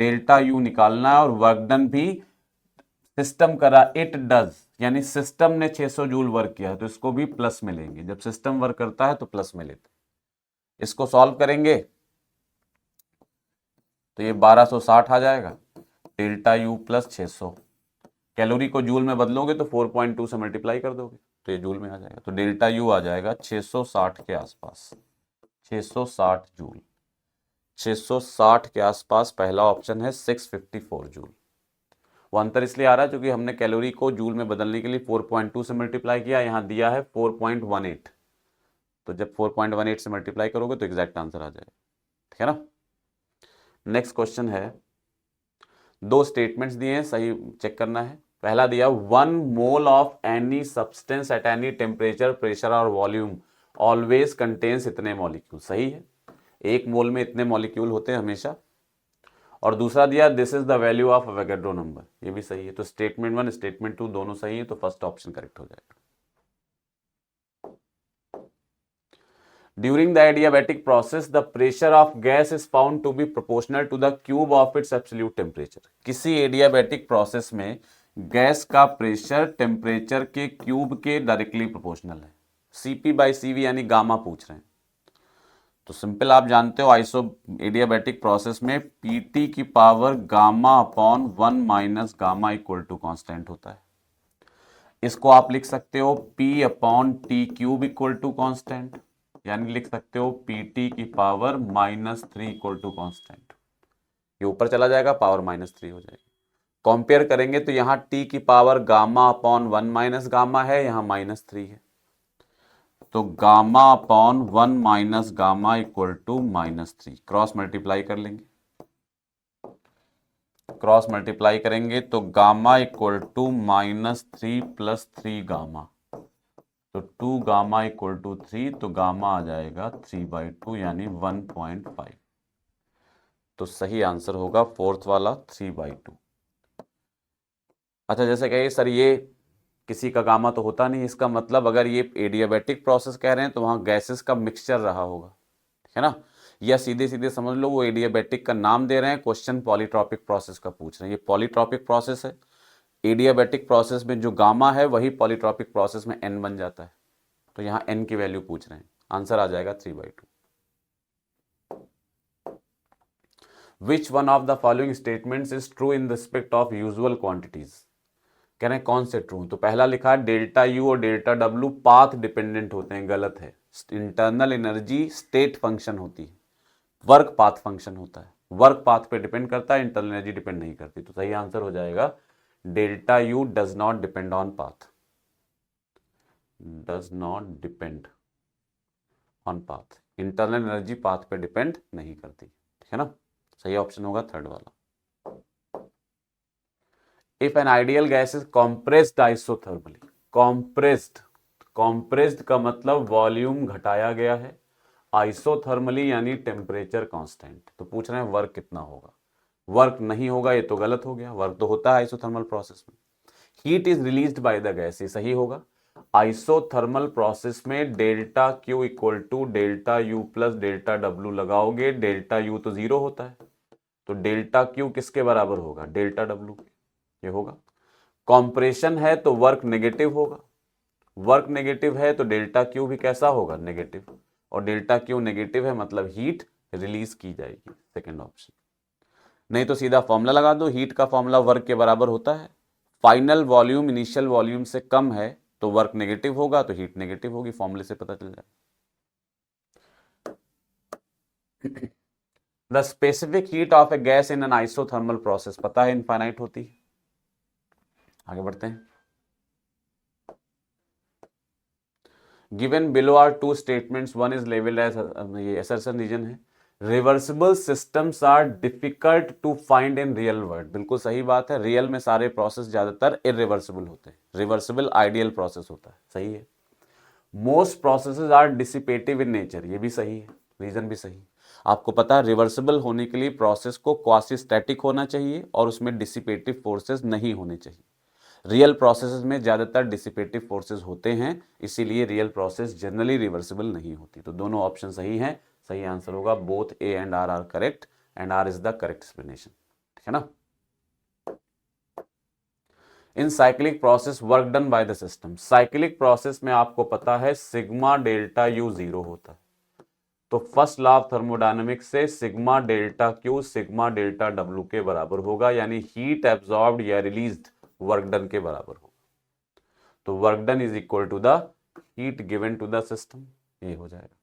डेल्टा U निकालना है और वर्क डन भी सिस्टम करा, इट डज यानी सिस्टम ने 600 जूल वर्क किया है तो इसको भी प्लस में लेंगे। जब सिस्टम वर्क करता है तो प्लस में लेते हैं। इसको सॉल्व करेंगे तो ये 1260 आ जाएगा, डेल्टा U प्लस 600, कैलोरी को जूल में बदलोगे तो 4.2 से मल्टीप्लाई कर दोगे तो ये जूल में आ जाएगा। तो डेल्टा U आ जाएगा 660 के आसपास, 660 जूल। 660 के आसपास पहला ऑप्शन है 654 जूल। वो अंतर इसलिए आ रहा है क्योंकि हमने कैलोरी को जूल में बदलने के लिए 4.2 से मल्टीप्लाई किया, यहाँ दिया है 4.18, तो जब 4.18 से मल्टीप्लाई करोगे तो एग्जैक्ट आंसर आ जाएगा, ठीक है ना। नेक्स्ट क्वेश्चन है, दो स्टेटमेंट्स दिए हैं, सही चेक करना है। पहला दिया 1 mole of any substance at any temperature, pressure और वॉल्यूम ऑलवेज कंटेन्स इतने मॉलिक्यूल, सही है, 1 मोल में इतने मॉलिक्यूल होते हैं हमेशा। और दूसरा दिया this is the value of Avogadro number, ये भी सही है। तो स्टेटमेंट 1 स्टेटमेंट 2 दोनों सही है, तो फर्स्ट ऑप्शन करेक्ट हो जाएगा। During the adiabatic process, the pressure of gas is found to be proportional to the cube of its absolute temperature. किसी एडियाबैटिक प्रोसेस में गैस का प्रेशर टेम्परेचर के क्यूब के डायरेक्टली प्रोपोर्शनल है। CP/CV यानी गामा पूछ रहे हैं, तो सिंपल आप जानते हो आइसो एडियाबैटिक प्रोसेस में PT की power gamma upon 1 minus gamma equal to constant होता है। इसको आप लिख सकते हो P/T cube equal to constant, यानी लिख सकते हो PT की पावर -3 इक्वल टू कॉन्स्टेंट। ये ऊपर चला जाएगा, पावर -3 हो जाएगी। कंपेयर करेंगे तो यहाँ T की power gamma upon 1 minus gamma है, यहाँ -3 है, तो gamma upon 1 minus gamma equal to -3। Cross multiply कर लेंगे, क्रॉस मल्टीप्लाई करेंगे तो गामा इक्वल टू -3 + 3 गामा, तो 2 गामा इक्वल टू 3, तो गामा आ जाएगा 3/2 यानी 1.5। तो सही आंसर होगा फोर्थ वाला 3/2। अच्छा, जैसे कहिए सर ये किसी का गामा तो होता नहीं, इसका मतलब अगर ये एडियाबैटिक प्रोसेस कह रहे हैं तो वहां गैसेस का मिक्सचर रहा होगा, है ना। या सीधे सीधे समझ लो वो एडियाबैटिक का नाम दे रहे हैं, क्वेश्चन पॉलीट्रॉपिक प्रोसेस का पूछ रहे हैं। ये पॉलीट्रॉपिक प्रोसेस है, एडियाबैटिक प्रोसेस में जो गामा है वही पॉलीट्रॉपिक प्रोसेस में N बन जाता है, तो यहाँ N की वैल्यू पूछ रहे हैं, आंसर आ जाएगा 3/2। Which one of the following statements is true in respect of usual quantities, कह रहे हैं कौन से ट्रू। तो पहला लिखा है डेल्टा U और डेल्टा W पाथ डिपेंडेंट होते हैं, गलत है। इंटरनल एनर्जी स्टेट फंक्शन होती है, वर्क पाथ फंक्शन होता है, वर्क पाथ पे डिपेंड करता है, इंटरनल एनर्जी डिपेंड नहीं करती। तो सही आंसर हो जाएगा delta U does not depend on path, does not depend on path, internal energy path पे डिपेंड नहीं करती, ठीक है ना। सही ऑप्शन होगा थर्ड वाला। If an ideal gas is compressed isothermally, compressed का मतलब वॉल्यूम घटाया गया है, आइसोथर्मली यानी टेम्परेचर कांस्टेंट। तो पूछ रहे हैं वर्क कितना होगा, वर्क नहीं होगा, ये तो गलत हो गया, वर्क तो होता है आइसोथर्मल प्रोसेस में। Heat is released by the gas, ये सही होगा। आइसोथर्मल प्रोसेस में delta Q equal to delta U plus delta W लगाओगे, डेल्टा U तो 0 होता है, तो डेल्टा Q किसके बराबर होगा, डेल्टा W के, ये होगा। कॉम्प्रेशन है तो वर्क नेगेटिव होगा, वर्क नेगेटिव है तो डेल्टा Q भी कैसा होगा, नेगेटिव, और डेल्टा Q नेगेटिव है मतलब हीट रिलीज की जाएगी, सेकेंड ऑप्शन। नहीं तो सीधा फॉर्मूला लगा दो, हीट का फॉर्मूला वर्क के बराबर होता है, फाइनल वॉल्यूम इनिशियल वॉल्यूम से कम है तो वर्क नेगेटिव होगा, तो हीट नेगेटिव होगी, फॉर्मूले से पता चल जाए। The specific heat of a gas in an isothermal process, पता है इनफाइनाइट होती है। आगे बढ़ते हैं। Given below are two statements, one is labelled as, ये असर्शन रीजन है, reversible systems are difficult to find in real world, बिल्कुल सही बात है, रियल में सारे प्रोसेस ज्यादातर इरिवर्सिबल होते हैं, रिवर्सिबल आइडियल प्रोसेस होता है, सही है। Most processes are dissipative in nature, ये भी सही है, रीजन भी सही। आपको पता है रिवर्सिबल होने के लिए प्रोसेस को क्वासी स्टैटिक होना चाहिए और उसमें डिसिपेटिव फोर्सेस नहीं होने चाहिए। रियल प्रोसेसेस में ज्यादातर डिसिपेटिव फोर्सेस होते हैं, इसीलिए रियल प्रोसेस जनरली रिवर्सिबल नहीं होती। तो दोनों ऑप्शन सही हैं, सही आंसर होगा both A and R are correct, and R is the correct explanation, ठीक है ना। In cyclic process work done by the system, cyclic process में आपको पता है सिग्मा डेल्टा U 0 होता है, तो फर्स्ट लॉ ऑफ थर्मोडायनेमिक्स से sigma delta Q sigma delta W के बराबर होगा, यानी हीट एब्जॉर्ब्ड या रिलीज्ड वर्क डन के बराबर होगा। तो work done is equal to the heat given to the system, ये हो जाएगा,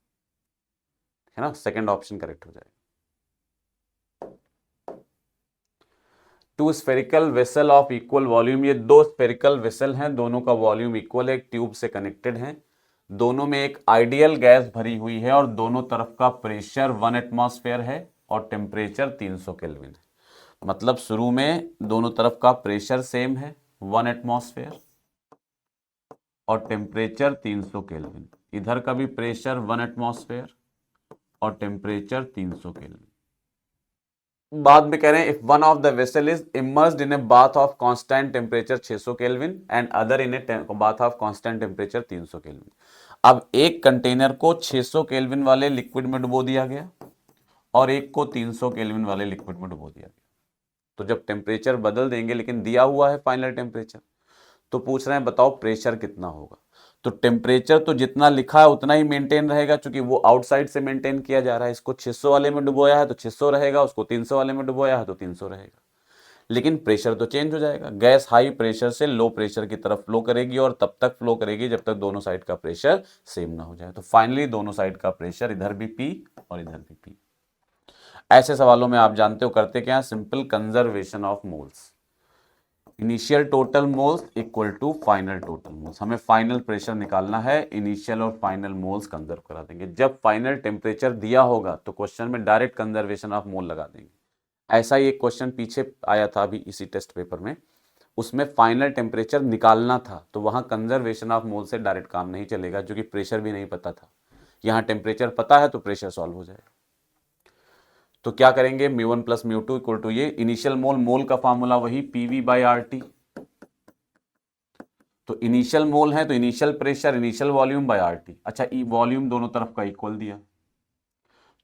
है ना, सेकंड ऑप्शन करेक्ट हो जाएगा। Two spherical vessel of equal volume, ये दो स्फेरिकल वेसल हैं, दोनों का वॉल्यूम इक्वल है, एक ट्यूब से कनेक्टेड है, दोनों में एक आइडियल गैस भरी हुई है और दोनों तरफ का प्रेशर 1 एटमॉस्फेयर है और टेम्परेचर 300 केल्विन है। मतलब शुरू में दोनों तरफ का प्रेशर सेम है 1 एटमॉस्फेयर और टेम्परेचर 300 केल्विन, इधर का भी प्रेशर 1 एटमॉस्फेयर और टेम्परेचर 300 केल्विन। बाद में कह रहे हैं if one of the vessel is immersed in a bath of constant temperature 600 kelvin and other in a bath of constant temperature 300 kelvin. अब एक कंटेनर को 600 केल्विन वाले लिक्विड में डुबो दिया गया और एक को 300 केल्विन वाले लिक्विड में डुबो दिया गया। तो जब टेम्परेचर बदल देंगे, लेकिन दिया हुआ है फाइनल टेम्परेचर, तो पूछ रहे हैं बताओ प्रेशर कितना होगा। तो टेम्परेचर तो जितना लिखा है उतना ही मेंटेन रहेगा, क्योंकि वो आउटसाइड से मेंटेन किया जा रहा है। इसको 600 वाले में डुबोया है तो 600 रहेगा, उसको 300 वाले में डुबोया है तो 300 रहेगा, लेकिन प्रेशर तो चेंज हो जाएगा। गैस हाई प्रेशर से लो प्रेशर की तरफ फ्लो करेगी और तब तक फ्लो करेगी जब तक दोनों साइड का प्रेशर सेम ना हो जाए। तो फाइनली दोनों साइड का प्रेशर, इधर भी P और इधर भी P। ऐसे सवालों में आप जानते हो करते क्या, simple conservation of moles. Initial total moles equal to final total moles. हमें फाइनल प्रेशर निकालना है, इनिशियल और फाइनल मोल्स कंजर्व करा देंगे। जब फाइनल टेम्परेचर दिया होगा तो क्वेश्चन में डायरेक्ट कंजर्वेशन ऑफ मोल लगा देंगे। ऐसा ही एक क्वेश्चन पीछे आया था अभी इसी टेस्ट पेपर में, उसमें फाइनल टेम्परेचर निकालना था, तो वहां कंजर्वेशन ऑफ मोल से डायरेक्ट काम नहीं चलेगा, क्योंकि प्रेशर भी नहीं पता था। यहां टेम्परेचर पता है तो प्रेशर सॉल्व हो जाएगा। तो क्या करेंगे, μ1 प्लस μ2 इक्वल टू ये इनिशियल मोल, मोल का फॉर्मूला वही PV बाई RT। तो इनिशियल मोल है तो initial pressure, initial volume bye RT। अच्छा, वॉल्यूम दोनों तरफ का इक्वल दिया,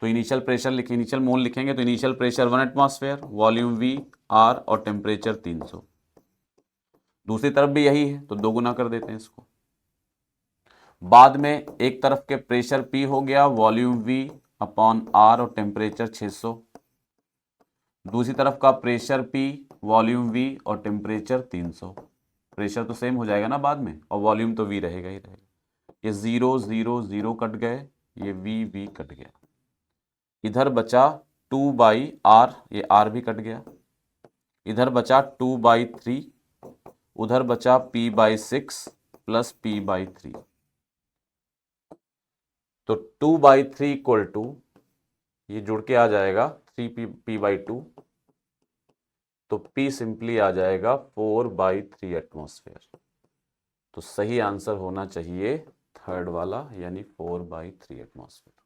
तो इनिशियल प्रेशर लिखे, इनिशियल मोल लिखेंगे तो initial pressure 1 atmosphere, volume V R और टेम्परेचर 300। दूसरी तरफ भी यही है तो 2 गुना कर देते हैं इसको। बाद में एक तरफ के प्रेशर P हो गया, वॉल्यूम V अपॉन R और टेम्परेचर 600। दूसरी तरफ का प्रेशर P, वॉल्यूम V और टेम्परेचर 300। प्रेशर तो सेम हो जाएगा ना बाद में, और वॉल्यूम तो V रहेगा ही रहेगा। ये 0 0 0 कट गए, ये V कट गया, इधर बचा 2 बाई R, ये R भी कट गया, इधर बचा 2 बाई 3, उधर बचा P by 6 plus P by 3। तो 2 बाई 3 इक्वल टू, ये जुड़ के आ जाएगा 3P बाई 2, तो P सिंपली आ जाएगा 4 बाई 3 एटमॉस्फेयर। तो सही आंसर होना चाहिए थर्ड वाला, यानी 4 by 3 atmosphere.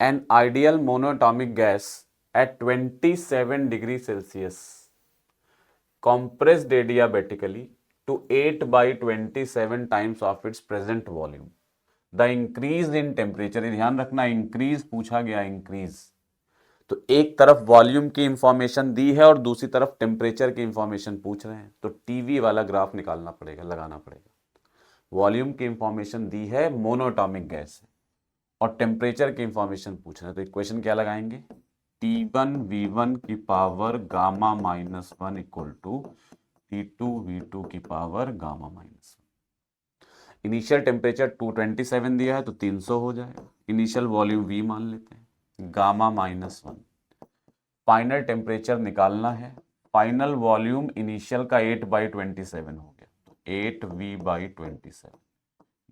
An ideal monoatomic gas eight 27 degree Celsius compressed adiabatically to 8 by 27 times of its present volume. The increase in temperature, ध्यान रखना इंक्रीज पूछा गया, इंक्रीज। तो एक तरफ वॉल्यूम की इंफॉर्मेशन दी है और दूसरी तरफ टेम्परेचर की इंफॉर्मेशन पूछ रहे हैं, तो टीवी वाला ग्राफ निकालना पड़ेगा, लगाना पड़ेगा। वॉल्यूम की इंफॉर्मेशन दी है, मोनोटॉमिक गैस है, और टेम्परेचर की इंफॉर्मेशन पूछ रहे हैं, तो इक्वेशन क्या लगाएंगे, T1 V1 की power gamma minus 1 equal to T2 V2 की power gamma minus 1। Initial temperature 227 दिया है तो 300 हो जाएगा, इनिशियल वॉल्यूम V मान लेते हैं, गामा माइनस 1। फाइनल टेम्परेचर निकालना है, फाइनल वॉल्यूम इनिशियल का 8 बाई 27 हो गया, तो 8V by 27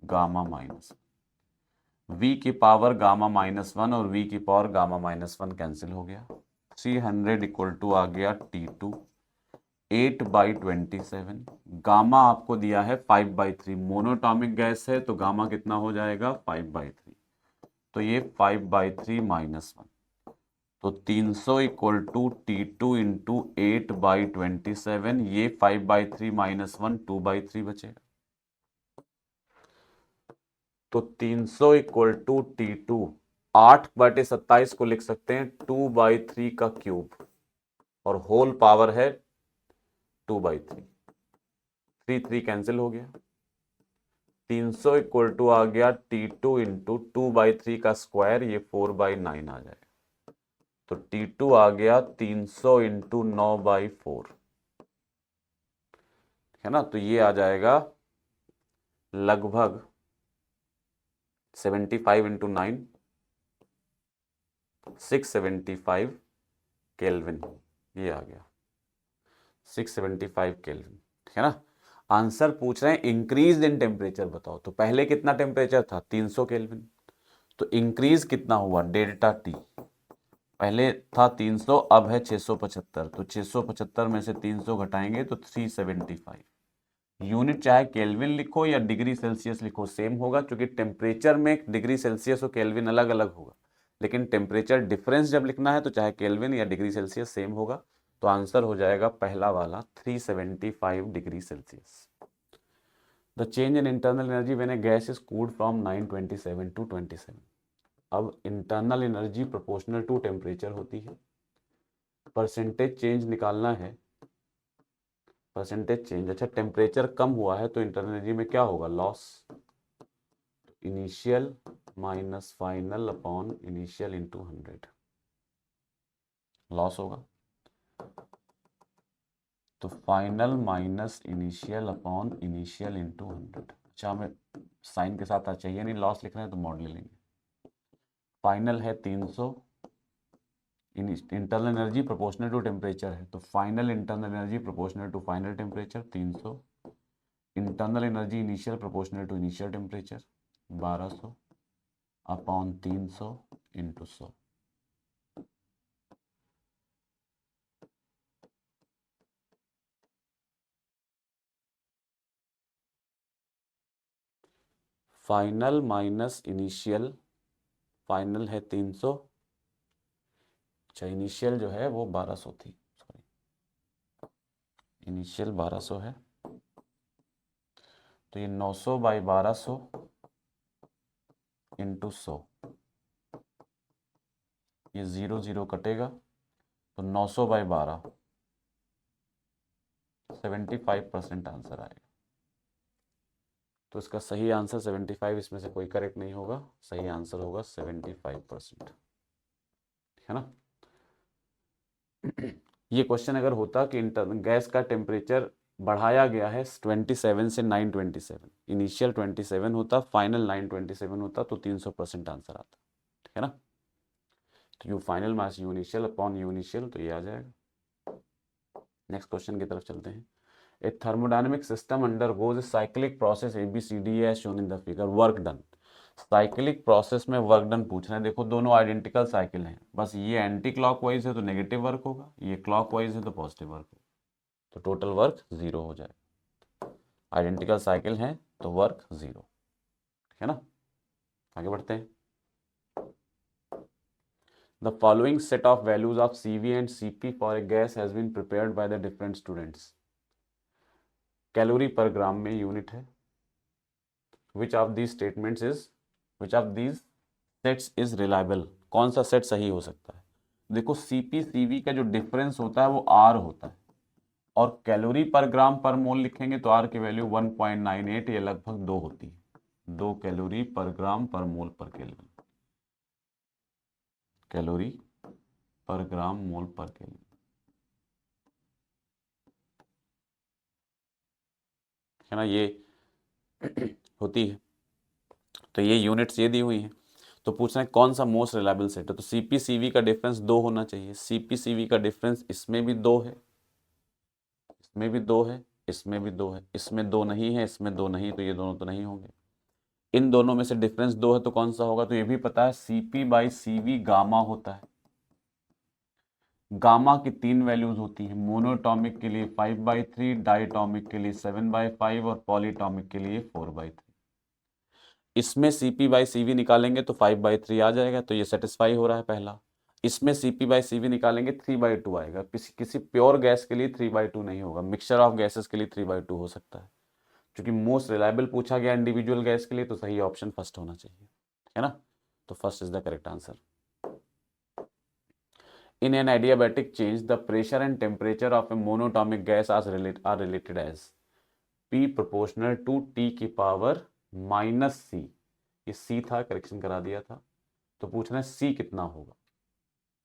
gamma minus 1। V की पावर गामा माइनस 1 और V की पावर गामा माइनस 1 कैंसिल हो गया, 300 इक्वल टू आ गया T2 8 बाई 27। गामा आपको दिया है 5 बाई 3, मोनोटॉमिक गैस है तो गामा कितना हो जाएगा 5 बाई 3, तो ये 5 बाई 3 माइनस 1, तो 300 equal to T2 into 8 by 27, ये 5 बाई 3 माइनस 1 2 बाई 3 बचेगा, तो 300 इक्वल टू T2 8/27 को लिख सकते हैं 2 बाई 3 का क्यूब, और होल पावर है 2 बाई 3, 3 कैंसिल हो गया, 300 इक्वल टू आ गया T2 इंटू 2 बाई 3 का स्क्वायर, ये 4 बाई 9 आ जाएगा, तो T2 आ गया 300 इंटू 9 बाई 4, है ना। तो ये आ जाएगा लगभग 75 इंटू 9 675 केल्विन, ये आ गया 675 केल्विन, ठीक है ना। आंसर पूछ रहे हैं इंक्रीज इन टेम्परेचर बताओ, तो पहले कितना टेम्परेचर था 300 केल्विन, तो इंक्रीज कितना हुआ डेल्टा टी, पहले था 300 अब है 675, तो 675 में से 300 घटाएंगे तो 375। यूनिट चाहे केल्विन लिखो या डिग्री सेल्सियस लिखो सेम होगा, क्योंकि टेम्परेचर में डिग्री सेल्सियस और केल्विन अलग अलग होगा, लेकिन टेम्परेचर डिफरेंस जब लिखना है तो चाहे केल्विन या डिग्री सेल्सियस सेम होगा। तो आंसर हो जाएगा पहला वाला 375 degree Celsius. The change in internal energy when a gas is cooled from 927 to 27। अब internal energy proportional to temperature होती है, परसेंटेज चेंज निकालना है, परसेंटेज चेंज, अच्छा टेम्परेचर कम हुआ है तो इंटरनल एनर्जी में क्या होगा loss, initial minus final upon initial into 100 loss होगा, तो final minus initial upon initial into 100। अच्छा हमें साइन के साथ चाहिए नहीं, लॉस लिख रहे हैं तो मॉड ले लेंगे। फाइनल है 300, internal energy proportional to temperature है, तो final internal energy proportional to final temperature 300, internal energy initial proportional to initial temperature 1200 upon 300 into 100। Final minus initial, final है 300, अच्छा इनिशियल जो है वो 1200 थी, सॉरी इनिशियल 1200 है, तो ये 900 बाई 1200 इंटू 100, ये 0 0 कटेगा तो 900 बाई 12 75% आंसर आएगा। तो इसका सही आंसर 75, इसमें से कोई करेक्ट नहीं होगा, सही आंसर होगा 75%, है ना। ये क्वेश्चन अगर होता कि गैस का टेम्परेचर बढ़ाया गया है 27 से 927, इनिशियल 27 होता, फाइनल 927 होता, तो 300% आंसर आता, ठीक है ना। तो you final mass you initial upon you initial, तो ये आ जाएगा। नेक्स्ट क्वेश्चन की तरफ चलते हैं। A thermodynamic system undergoes cyclic process ABCD as shown in the figure, work done. Cyclic process में वर्क डन पूछ रहे हैं, देखो दोनों आइडेंटिकल साइकिल हैं, बस ये एंटी क्लॉकवाइज है तो नेगेटिव वर्क होगा, ये क्लॉकवाइज है तो पॉजिटिव वर्क होगा, तो टोटल वर्क 0 हो जाएगा। आइडेंटिकल साइकिल है तो वर्क 0, ठीक है ना। आगे बढ़ते हैं। The following set of values of CV and CP for a gas has been prepared by the different students. Calorie पर ग्राम में यूनिट है। Which of these statements is, which of these sets is reliable? कौन सा सेट सही हो सकता है? देखो CP CV का जो डिफरेंस होता है वो R होता है, और कैलोरी पर ग्राम पर मोल लिखेंगे तो R की वैल्यू 1.98, ये लगभग 2 होती है, 2 कैलोरी पर ग्राम पर मोल पर केल्विन, कैलोरी पर ग्राम मोल पर केल्विन, है ना, ये होती है। तो ये यूनिट्स ये दी हुई हैं, तो पूछ रहे हैं कौन सा मोस्ट रिलायबल सेट है, तो CP CV का डिफरेंस 2 होना चाहिए, CP CV का डिफरेंस इसमें भी 2 है, इसमें भी 2 है, इसमें भी 2 है, इसमें 2 नहीं है, इसमें 2 नहीं, तो ये दोनों तो नहीं होंगे। इन दोनों में से डिफरेंस 2 है तो कौन सा होगा, तो ये भी पता है CP बाई CV गामा होता है। गामा की 3 वैल्यूज होती हैं, मोनोटॉमिक के लिए 5/3, डाइटॉमिक के लिए 7/5 और पॉलीटॉमिक के लिए 4/3। इसमें CP बाई CV निकालेंगे तो 5/3 आ जाएगा, तो ये सेटिस्फाई हो रहा है पहला। इसमें CP बाई CV निकालेंगे 3/2 आएगा, किसी प्योर गैस के लिए 3/2 नहीं होगा, मिक्सचर ऑफ गैसेस के लिए 3/2 हो सकता है। क्योंकि मोस्ट रिलायबल पूछा गया इंडिविजुअल गैस के लिए, तो सही ऑप्शन फर्स्ट होना चाहिए, है ना। तो first is the correct answer. In an adiabatic change, the pressure and temperature of a monatomic gas are related as P proportional to T की पावर माइनस C, ये C था, करेक्शन करा दिया था, तो पूछना है C कितना होगा,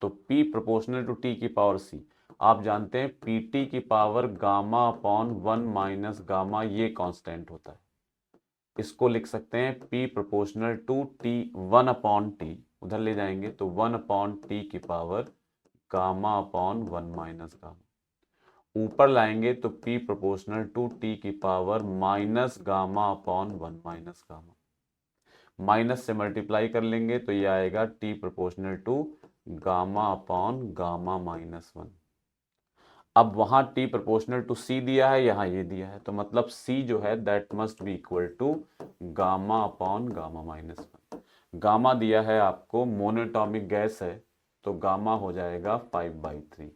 तो P proportional to T की पावर C, आप जानते हैं PT की power gamma upon 1 minus gamma, ये कांस्टेंट होता है, इसको लिख सकते हैं P proportional to T 1 upon T, उधर ले जाएंगे तो 1/t की power gamma upon 1 minus gamma. ऊपर लाएंगे तो p प्रोपोर्शनल टू t की power minus gamma upon 1 minus gamma. Minus से मल्टीप्लाई कर लेंगे तो ये आएगा t proportional to gamma upon gamma minus 1। अब वहां t प्रोपोर्शनल टू c दिया है, यहाँ ये दिया है, तो मतलब c जो है that must be equal to gamma upon gamma minus 1। Gamma दिया है आपको, मोनोटॉमिक गैस है, तो गामा हो जाएगा 5/3।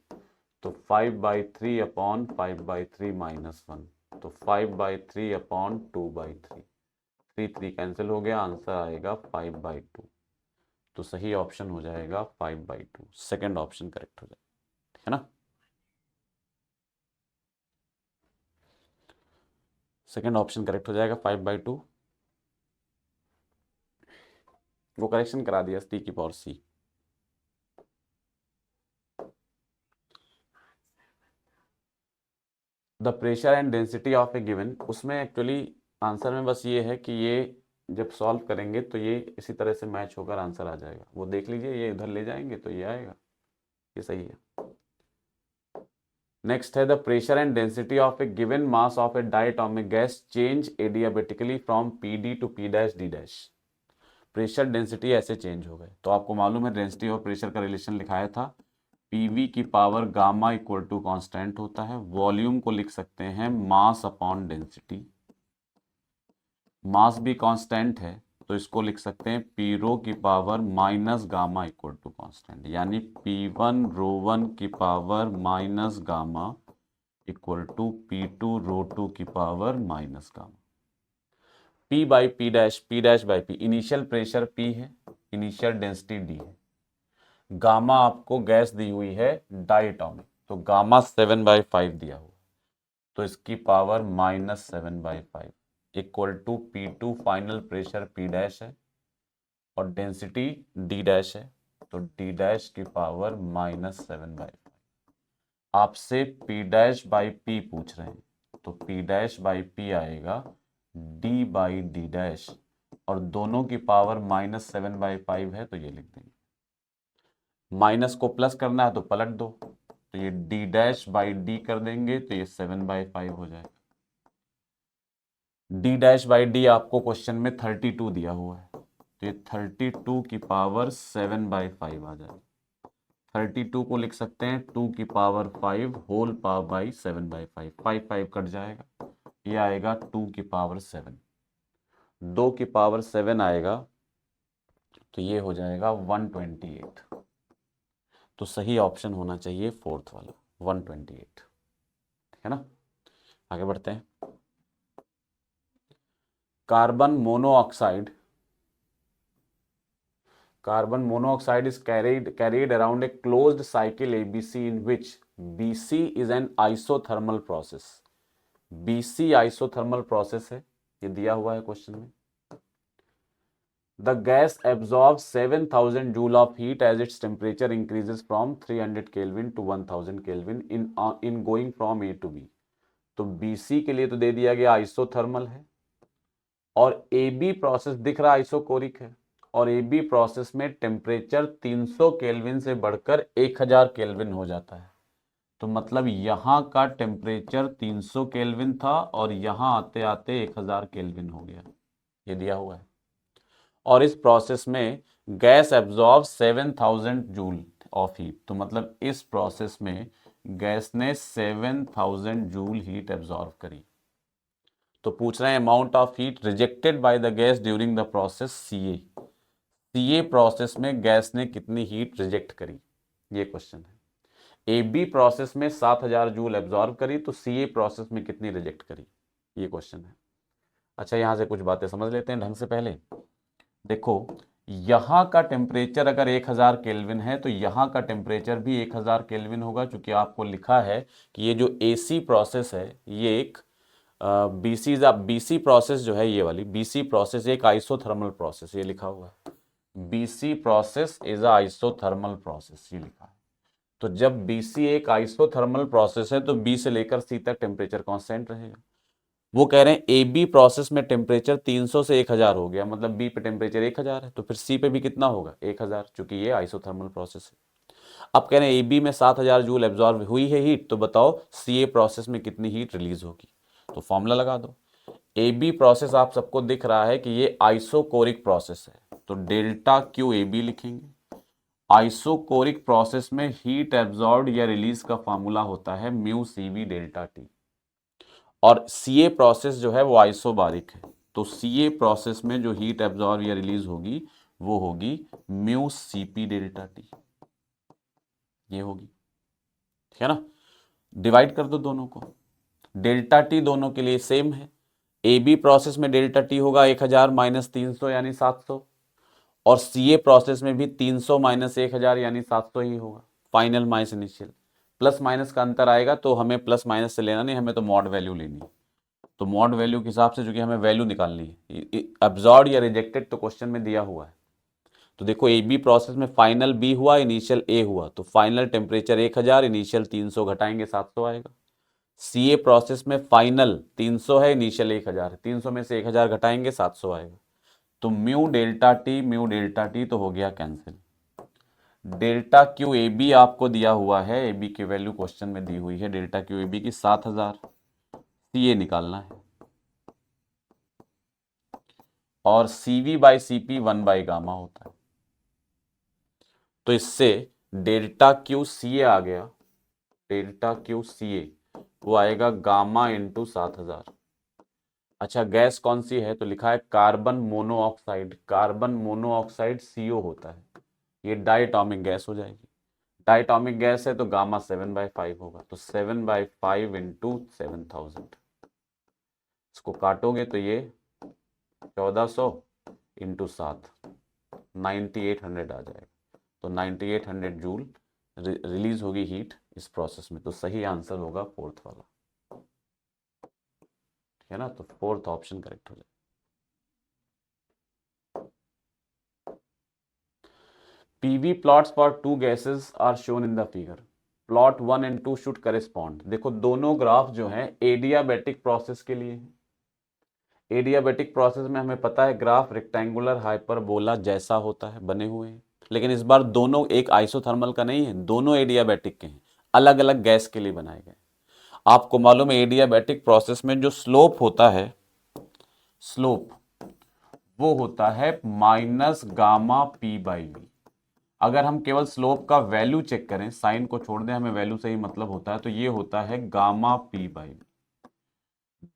तो 5/3 अपॉन 5/3 माइनस 1, तो 5/3 अपॉन 2/3। 3 कैंसिल हो गया, आंसर आएगा 5/2। तो सही ऑप्शन हो जाएगा 5/2, सेकेंड ऑप्शन करेक्ट हो जाएगा, है ना। सेकेंड ऑप्शन करेक्ट हो जाएगा 5/2। वो करेक्शन करा दिया टी की power C. The pressure and density of a given, उसमें एक्चुअली आंसर में बस ये है कि ये जब सॉल्व करेंगे तो ये इसी तरह से मैच होकर आंसर आ जाएगा। वो देख लीजिए, ये इधर ले जाएंगे तो ये आएगा, ये सही है। नेक्स्ट है the pressure and density of a given mass of a diatomic gas change adiabatically from P to P dash D dash. Pressure density ऐसे चेंज हो गए, तो आपको मालूम है डेंसिटी और प्रेशर का रिलेशन लिखाया था, पीवी की power gamma equal to constant होता है। वॉल्यूम को लिख सकते हैं मास अपॉन डेंसिटी, मास भी कांस्टेंट है तो इसको लिख सकते हैं पी रो की power minus gamma equal to constant, यानी P1 रो 1 की power minus gamma equal to P2 rho 2 की power minus gamma. P by P dash by P, initial pressure P है, इनिशियल डेंसिटी D है। गामा आपको गैस दी हुई है डायटोमिक, तो गामा 7/5 दिया हुआ, तो इसकी power -7/5 equal to P2 final pressure P dash है और डेंसिटी D डैश है, तो D डैश की पावर -7/5। आपसे P डैश बाई P पूछ रहे हैं, तो P डैश बाई P आएगा D बाई D डैश, और दोनों की पावर -7/5 है तो ये लिख देंगे। माइनस को प्लस करना है तो पलट दो, तो ये D डैश बाई D कर देंगे तो ये 7/5 हो जाएगा। D डैश बाई D आपको क्वेश्चन में 32 दिया हुआ है, तो ये 32 की पावर 7/5 आ जाएगा। 32 को लिख सकते हैं 2 की power 5 whole power by 7/5, 5 cut जाएगा, ये आएगा 2 की पावर 7। 2 की पावर 7 आएगा तो ये हो जाएगा 128। तो सही ऑप्शन होना चाहिए फोर्थ वाला 128, है ना। आगे बढ़ते हैं। Carbon monoxide is carried around a closed cycle ABC in which BC is an isothermal process। BC isothermal process है, ये दिया हुआ है क्वेश्चन में। The gas absorbs 7000 joule of heat as its temperature increases from 300 Kelvin to 1000 Kelvin in going from A to B। तो BC के लिए तो दे दिया गया आइसोथर्मल है, और AB प्रोसेस दिख रहा आइसोकोरिक है, और AB प्रोसेस में टेम्परेचर 300 केल्विन से बढ़कर 1000 केल्विन हो जाता है। तो मतलब यहाँ का टेम्परेचर 300 केल्विन था और यहाँ आते आते 1000 केल्विन हो गया, ये दिया हुआ है। और इस प्रोसेस में gas absorb 7000 joule of heat, तो मतलब इस प्रोसेस में गैस ने 7000 जूल हीट एब्जॉर्ब करी। तो पूछ रहे हैं amount of heat rejected by the gas during the process CA process में गैस ने कितनी हीट रिजेक्ट करी, ये क्वेश्चन है। AB प्रोसेस में 7000 जूल एब्जॉर्ब करी, तो सीए प्रोसेस में कितनी रिजेक्ट करी, ये क्वेश्चन है। अच्छा, यहां से कुछ बातें समझ लेते हैं ढंग से। पहले देखो, यहाँ का टेम्परेचर अगर 1000 केल्विन है तो यहाँ का टेम्परेचर भी 1000 केल्विन होगा, क्योंकि आपको लिखा है कि ये जो AC प्रोसेस है ये एक BC प्रोसेस जो है, ये वाली BC प्रोसेस एक आइसोथर्मल प्रोसेस, ये लिखा हुआ है BC process is isothermal process, ये लिखा है। तो जब BC एक आइसोथर्मल प्रोसेस है तो B से लेकर C तक टेम्परेचर कांस्टेंट रहेगा। वो कह रहे हैं ए बी प्रोसेस में टेम्परेचर 300 से 1000 हो गया, मतलब बी पे टेम्परेचर 1000 है, तो फिर सी पे भी कितना होगा 1000, चूंकि ये आइसोथर्मल प्रोसेस है। अब कह रहे हैं ए बी में 7000 जूल एब्जॉर्ब हुई है हीट, तो बताओ सी ए प्रोसेस में कितनी हीट रिलीज होगी। तो फॉर्मूला लगा दो। ए बी प्रोसेस आप सबको दिख रहा है कि ये आइसोकोरिक प्रोसेस है, तो डेल्टा क्यू ए बी लिखेंगे। आइसोकोरिक प्रोसेस में हीट एब्जॉर्ब या रिलीज का फॉर्मूला होता है mu C V delta T. और सी ए प्रोसेस जो है वो आइसोबारिक है, तो सी ए प्रोसेस में जो हीट एब्जॉर्ब या रिलीज होगी वो होगी mu C P delta T, ये होगी, ठीक है ना। डिवाइड कर दो दोनों को, डेल्टा टी दोनों के लिए सेम है। ए बी प्रोसेस में डेल्टा टी होगा 1000 माइनस 300 यानी 700, और सी ए प्रोसेस में भी 300 माइनस 1000 यानी 700 ही होगा, final minus initial. Plus minus का अंतर आएगा तो हमें प्लस माइनस से लेना नहीं, हमें तो मॉड वैल्यू लेनी है। तो मॉड वैल्यू के हिसाब से जो कि हमें वैल्यू निकालनी है, एब्जॉर्ब या रिजेक्टेड तो क्वेश्चन में दिया हुआ है। तो देखो ए बी प्रोसेस में फाइनल बी हुआ, इनिशियल ए हुआ, तो फाइनल टेम्परेचर 1000, इनिशियल 300 घटाएंगे 700 आएगा। सी ए प्रोसेस में फाइनल 300 है, इनिशियल 1000 है, 300 में से 1000 घटाएंगे 700 आएगा। तो म्यू डेल्टा टी तो हो गया cancel. Delta Q A B आपको दिया हुआ है, ए बी की वैल्यू क्वेश्चन में दी हुई है, डेल्टा क्यू ए बी की 7000, सी ए निकालना है, और सी वी बाई सी पी 1/गामा होता है। तो इससे डेल्टा क्यू सी ए आ गया, डेल्टा क्यू सी ए वो आएगा गामा इंटू 7000। अच्छा, गैस कौन सी है, तो लिखा है carbon monoxide, carbon monoxide CO होता है, ये डायटॉमिक गैस हो जाएगी। डायटॉमिक गैस है तो गामा 7/5 होगा, तो 7/5 इंटू 7000, इसको काटोगे तो ये 1400 इंटू 7 9800 आ जाएगा। तो 9800 जूल रिलीज होगी हीट इस प्रोसेस में, तो सही आंसर होगा फोर्थ वाला, ठीक है ना। तो फोर्थ ऑप्शन करेक्ट हो जाएगा। PV plots for two gases are shown in the figure. Plot 1 and 2 should correspond. देखो दोनों ग्राफ जो हैं एडियाबैटिक प्रोसेस के लिए हैं। एडियाबैटिक प्रोसेस में हमें पता है ग्राफ रेक्टेंगुलर हाइपरबोला जैसा होता है, बने हुए हैं, लेकिन इस बार दोनों एक आइसोथर्मल का नहीं है, दोनों एडियाबैटिक के हैं, अलग अलग गैस के लिए बनाए गए। आपको मालूम है एडियाबैटिक प्रोसेस में जो स्लोप होता है, स्लोप वो होता है minus gamma P by V. अगर हम केवल स्लोप का वैल्यू चेक करें, साइन को छोड़ दें, हमें वैल्यू से ही मतलब होता है, तो ये होता है गामा पी बाई।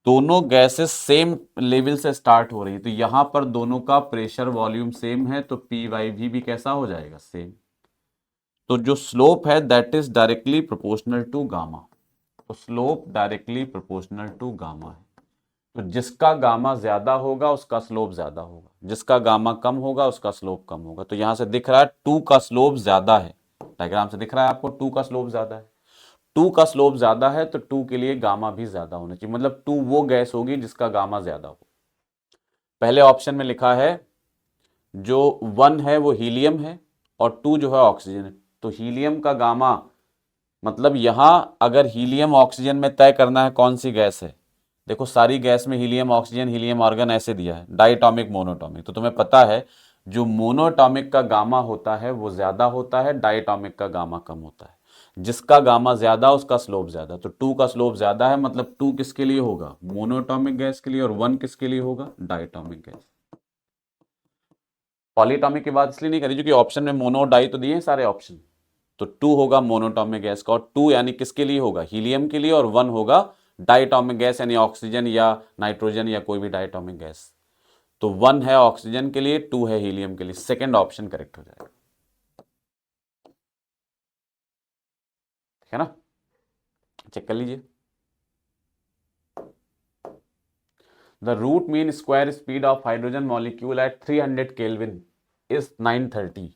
दोनों गैसेस सेम लेवल से स्टार्ट हो रही है, तो यहां पर दोनों का प्रेशर वॉल्यूम सेम है, तो पी वाई भी कैसा हो जाएगा, सेम। तो जो स्लोप है that is directly proportional to gamma, तो slope directly proportional to gamma है। तो जिसका गामा ज्यादा होगा उसका स्लोप ज्यादा होगा, जिसका गामा कम होगा उसका स्लोप कम होगा। तो यहां से दिख रहा है 2 का स्लोप ज्यादा है, डायग्राम से दिख रहा है आपको 2 का स्लोप ज्यादा है। 2 का स्लोप ज्यादा है तो 2 के लिए गामा भी ज्यादा होना चाहिए, मतलब 2 वो गैस होगी जिसका गामा ज्यादा हो। पहले ऑप्शन में लिखा है जो 1 है वो हीलियम है और 2 जो है ऑक्सीजन है, तो हीलियम का गामा, मतलब यहां अगर हीलियम ऑक्सीजन में तय करना है कौन सी गैस है, देखो सारी गैस में हीलियम ऑक्सीजन हीलियम आर्गन ऐसे दिया है, डायटॉमिक मोनोटॉमिक, तो तुम्हें पता है जो मोनोटॉमिक का गामा होता है वो ज्यादा होता है, डायटॉमिक का गामा कम होता है। जिसका गामा ज्यादा उसका स्लोप ज्यादा, तो 2 का स्लोप ज्यादा है, मतलब 2 किसके लिए होगा, मोनोटॉमिक गैस के लिए, और 1 किसके लिए होगा, डायटॉमिक गैस। पॉलीटॉमिक की बात इसलिए नहीं करी क्योंकि ऑप्शन में मोनो डाई तो दिए हैं सारे ऑप्शन, तो 2 होगा मोनोटॉमिक गैस का, और 2 यानी किसके लिए होगा, हीलियम के लिए, और 1 होगा डायटॉमिक गैस यानी ऑक्सीजन या नाइट्रोजन या कोई भी डायटॉमिक गैस। तो 1 है ऑक्सीजन के लिए, 2 है हीलियम के लिए, सेकंड ऑप्शन करेक्ट हो जाएगा, ठीक है ना। चेक कर लीजिए। The root mean square speed of hydrogen molecule at 300 kelvin is 930,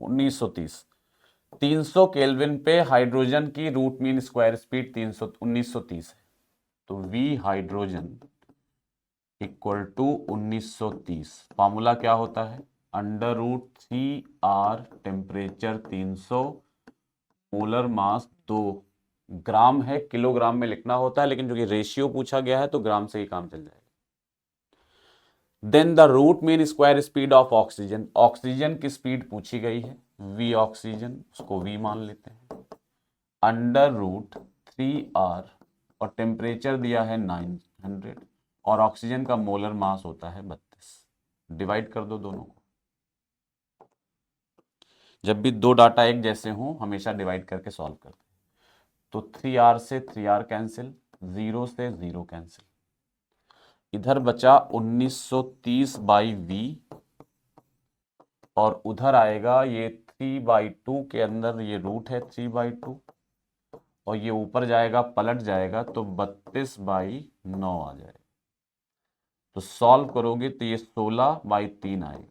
1930। 300 kelvin पे हाइड्रोजन की रूट मीन स्क्वायर स्पीड 1930 है, तो V hydrogen equal to 1930। Formula क्या होता है, √3R, टेम्परेचर 300, मोलर मास 2, ग्राम है, किलोग्राम में लिखना होता है, लेकिन क्योंकि रेशियो पूछा गया है तो ग्राम से ही काम चल जाएगा। Then the root mean square speed of oxygen, oxygen की स्पीड पूछी गई है, वी ऑक्सीजन, उसको वी मान लेते हैं, अंडर रूट 3r, और टेम्परेचर दिया है 900, और ऑक्सीजन का मोलर मास होता है 32। डिवाइड कर दो दोनों को, जब भी दो डाटा एक जैसे हों हमेशा डिवाइड करके सॉल्व करते हैं। तो 3r से 3r कैंसिल, 0 से 0 कैंसिल, इधर बचा 1930 बाई वी, और उधर आएगा ये 3/2 के अंदर ये रूट है 3/2, और ये ऊपर जाएगा पलट जाएगा तो 32/9 आ जाएगा। तो सॉल्व करोगे तो ये 16/3 आएगा,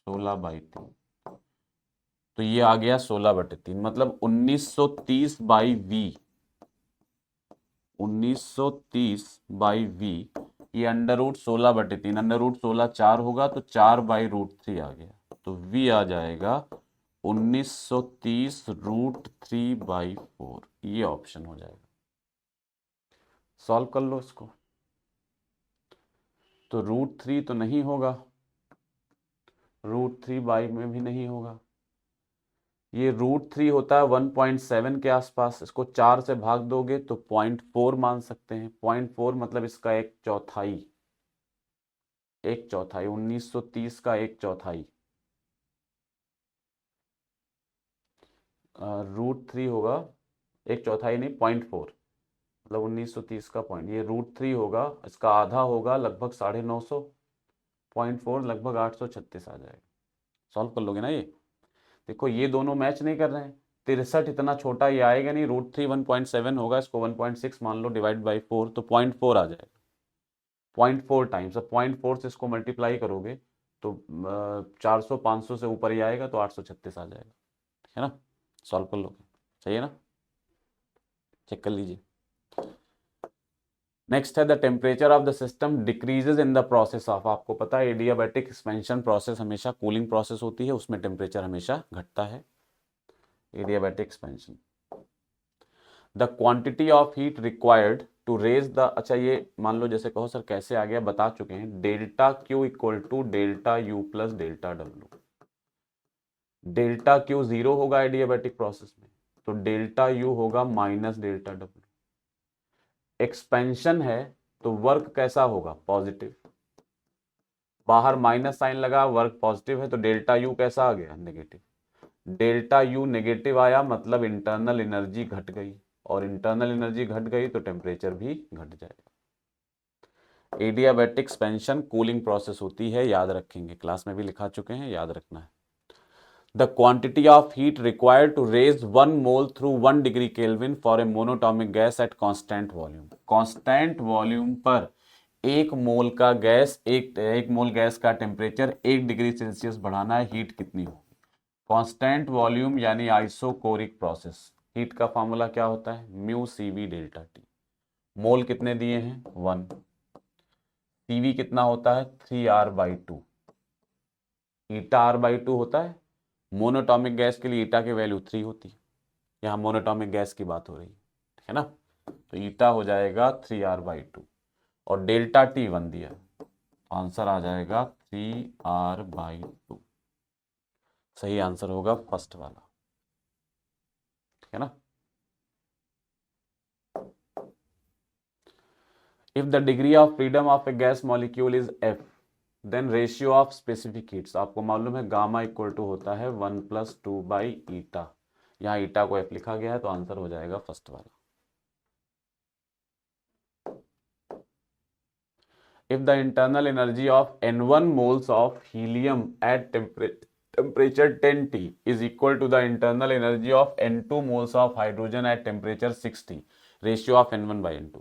16/3, तो ये आ गया 16/3, मतलब 1930/v, 1930/v, ये अंडर रूट 16/3, अंडर रूट 16 4 होगा तो 4/√3 आ गया, तो v आ जाएगा 1930√3/4, ये ऑप्शन हो जाएगा। सॉल्व कर लो इसको, तो √3 तो नहीं होगा, √3 में भी नहीं होगा, ये √3 होता है 1.7 के आसपास, इसको 4 से भाग दोगे तो 0.4 मान सकते हैं, 0.4 मतलब इसका एक चौथाई, 1930 का एक चौथाई, √3 होगा, एक चौथाई नहीं 0.4, मतलब 1930 का पॉइंट, ये √3 होगा, इसका आधा होगा लगभग 950, 0.4 लगभग 836 आ जाएगा। सॉल्व कर लोगे ना ये, देखो ये दोनों मैच नहीं कर रहे हैं, 63 इतना छोटा ये आएगा नहीं, √3 1.7 होगा, इसको 1.6 मान लो, डिवाइड बाई 4 तो 0.4 आ जाएगा, 0.4 टाइम्स, अब 0.4 से इसको मल्टीप्लाई करोगे तो 400 500 से ऊपर ही आएगा तो 836 आ जाएगा, है ना। सॉल्व कर लोगे, सही है ना, चेक कर लीजिए। नेक्स्ट है the temperature of the system decreases in the process of, आपको पता है एडियाबैटिक एक्सपेंशन प्रोसेस हमेशा कूलिंग प्रोसेस होती है, उसमें टेम्परेचर हमेशा घटता है, adiabatic expansion. The quantity of heat required to raise the, अच्छा ये मान लो जैसे कहो सर कैसे आ गया, बता चुके हैं, delta Q equal to delta U plus delta W, delta Q 0 होगा एडियाबैटिक प्रोसेस में, तो डेल्टा यू होगा माइनस डेल्टा डब्ल्यू, एक्सपेंशन है तो वर्क कैसा होगा, पॉजिटिव, बाहर माइनस साइन लगा, वर्क पॉजिटिव है, तो डेल्टा यू कैसा आ गया, नेगेटिव, डेल्टा यू नेगेटिव आया मतलब इंटरनल एनर्जी घट गई, और इंटरनल एनर्जी घट गई तो टेम्परेचर भी घट जाएगा। एडियाबैटिक एक्सपेंशन कूलिंग प्रोसेस होती है, याद रखेंगे, क्लास में भी लिखा चुके हैं, याद रखना है। The quantity of heat required to raise 1 mole through 1 degree kelvin for a monoatomic gas at constant volume, constant volume पर एक मोल का गैस, एक मोल गैस का टेम्परेचर 1 डिग्री सेल्सियस बढ़ाना है, हीट कितनी होगी, कांस्टेंट वॉल्यूम यानी आइसोकोरिक प्रोसेस, हीट का फॉर्मूला क्या होता है, mu CV delta T, mole कितने दिए हैं 1, CV कितना होता है 3r/2, ईटा r/2 होता है, मोनोटॉमिक गैस के लिए ईटा की वैल्यू 3 होती है, यहाँ मोनोटॉमिक गैस की बात हो रही है ना, तो ईटा हो जाएगा 3r/2, और डेल्टा T 1 दिया, आंसर आ जाएगा 3r/2, सही आंसर होगा फर्स्ट वाला, है ना। If the degree of freedom of a gas molecule is f, then ratio of specific heats, आपको मालूम है गामा इक्वल टू होता है 1+2/ईटा, यहाँ ईटा को f लिखा गया है तो आंसर हो जाएगा फर्स्ट वाला। If the internal energy of N1 moles of helium at temperature 10T is equal to the internal energy of N2 moles of hydrogen at temperature 6T, ratio of N1/N2,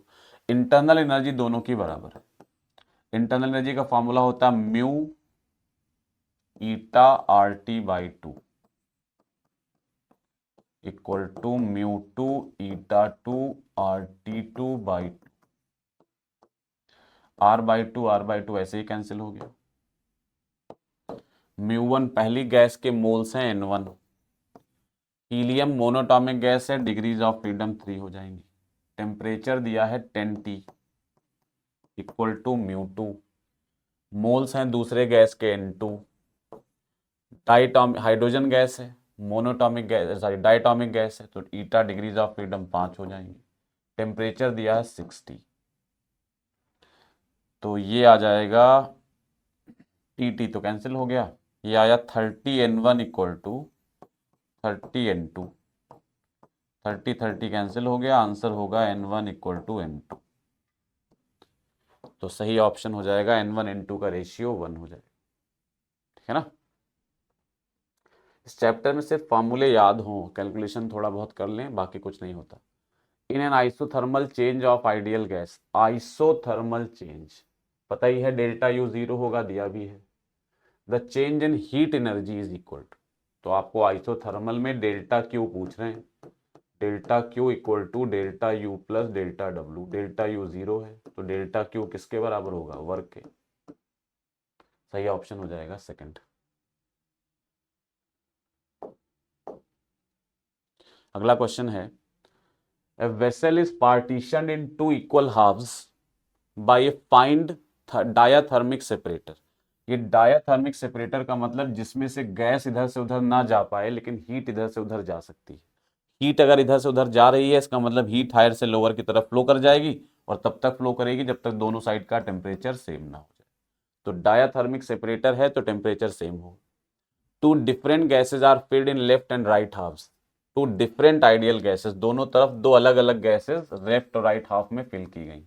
internal energy दोनों की बराबर है, इंटरनल एनर्जी का फॉर्मूला होता है mu eta RT/2 equal to μ2 ईटा2 RT2/2, r/2 ऐसे ही कैंसिल हो गया, μ1 पहली गैस के मोल्स हैं N1, हीलियम मोनोटॉमिक गैस है, डिग्रीज ऑफ फ्रीडम 3 हो जाएंगी। टेम्परेचर दिया है 10T इक्वल टू μ2। मोल्स हैं दूसरे गैस के N2। हाइड्रोजन गैस है, monoatomic gas sorry diatomic gas है, तो ईटा डिग्रीज ऑफ फ्रीडम 5 हो जाएंगी। टेम्परेचर दिया है 60, तो ये आ जाएगा टी तो कैंसिल हो गया, ये आया 30N1 equal to 30N2। 30 cancel हो गया, आंसर होगा N1 इक्वल टू N2। तो सही ऑप्शन हो जाएगा N1 N2 का रेशियो 1 हो जाएगा, ठीक है ना। इस चैप्टर में सिर्फ फॉर्मूले याद हों, कैलकुलेशन थोड़ा बहुत कर लें, बाकी कुछ नहीं होता। इन an isothermal change of ideal gas, isothermal change पता ही है, डेल्टा यू 0 होगा, दिया भी है। The change in heat energy is equal to, तो आपको आइसोथर्मल में डेल्टा क्यू पूछ रहे हैं, delta Q equal to delta U plus delta W. Delta U 0 है, तो डेल्टा क्यू किसके बराबर होगा, वर्क के। सही ऑप्शन हो जाएगा सेकंड। अगला क्वेश्चन है, A vessel is partitioned in two equal halves by a find diathermic separator। ये डायाथर्मिक सेपरेटर का मतलब जिसमें से गैस इधर से उधर ना जा पाए, लेकिन हीट इधर से उधर जा सकती है। हीट अगर इधर से उधर जा रही है, इसका मतलब हीट हायर से लोअर की तरफ फ्लो कर जाएगी, और तब तक फ्लो करेगी जब तक दोनों साइड का टेम्परेचर सेम ना हो जाए। तो डायाथर्मिक सेपरेटर है तो टेम्परेचर सेम हो। Two different gases are filled in left and right halves. Two different ideal gases, दोनों तरफ दो अलग अलग गैसेस लेफ्ट और राइट हाफ में फिल की गई।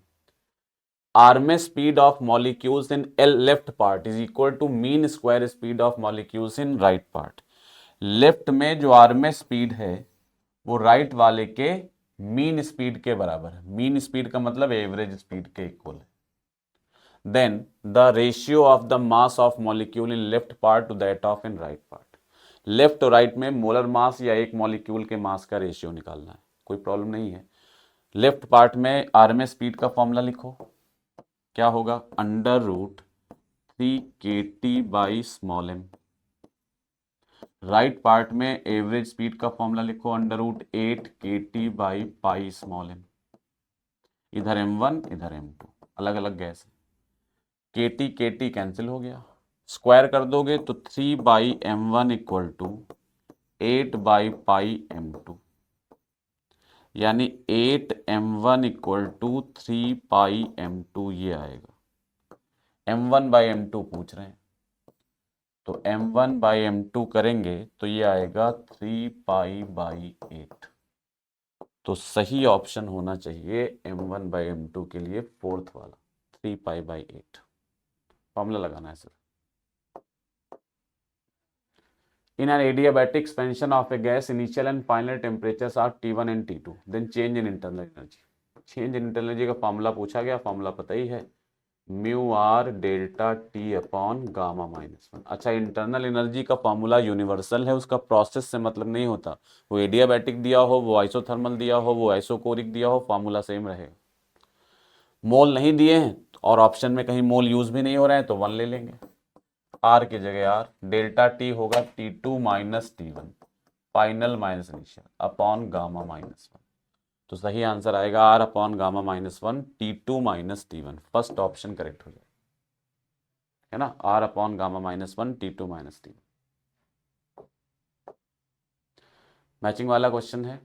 RMS speed of molecules in L left part is equal to mean square speed of molecules in right part. Left में जो आरएमएस स्पीड है वो राइट वाले के मीन स्पीड के बराबर है। मीन स्पीड का मतलब एवरेज स्पीड के इक्वल है। Then the ratio of the mass of molecule in left part to that of in right part. Left और राइट में मोलर मास या एक मॉलिक्यूल के मास का रेशियो निकालना है, कोई प्रॉब्लम नहीं है। लेफ्ट पार्ट में आरएमएस स्पीड का फॉर्मूला लिखो, क्या होगा, √3kT/m। राइट पार्ट में एवरेज स्पीड का फॉर्मूला लिखो, √8kT/πm। इधर m1 इधर m2, अलग अलग गैस है। KT KT कैंसिल हो गया, स्क्वायर कर दोगे तो 3/m1 इक्वल टू 8/πm2, यानी 8m1 इक्वल टू 3πm2 ये आएगा। m1/m2 पूछ रहे हैं, तो m1/m2 करेंगे तो ये आएगा 3π/8। तो सही ऑप्शन होना चाहिए m1/m2 के लिए फोर्थ वाला, 3π/8। फॉर्मूला लगाना है sir. In an adiabatic expansion of a gas, initial and final temperatures are T1 and T2. Then change in internal energy. Change in internal energy का फॉर्मूला पूछा गया, फॉर्मूला पता ही है, μr delta T upon gamma -1। अच्छा, इंटरनल एनर्जी का फॉर्मूला यूनिवर्सल है, उसका प्रोसेस से मतलब नहीं होता। वो एडियाबैटिक दिया हो, वो आइसोथर्मल दिया हो, वो आइसोकोरिक दिया हो, फॉर्मूला सेम रहेगा। मोल नहीं दिए हैं और ऑप्शन में कहीं मोल यूज भी नहीं हो रहे हैं तो 1 ले लेंगे, आर की जगह आर। डेल्टा टी होगा T2 minus T1 final minus initial upon gamma -1। तो सही आंसर आएगा R upon gamma -1 T2 minus T1। First option correct हो जाएगा, है ना, R upon gamma -1 T2 minus T1। Matching वाला क्वेश्चन है,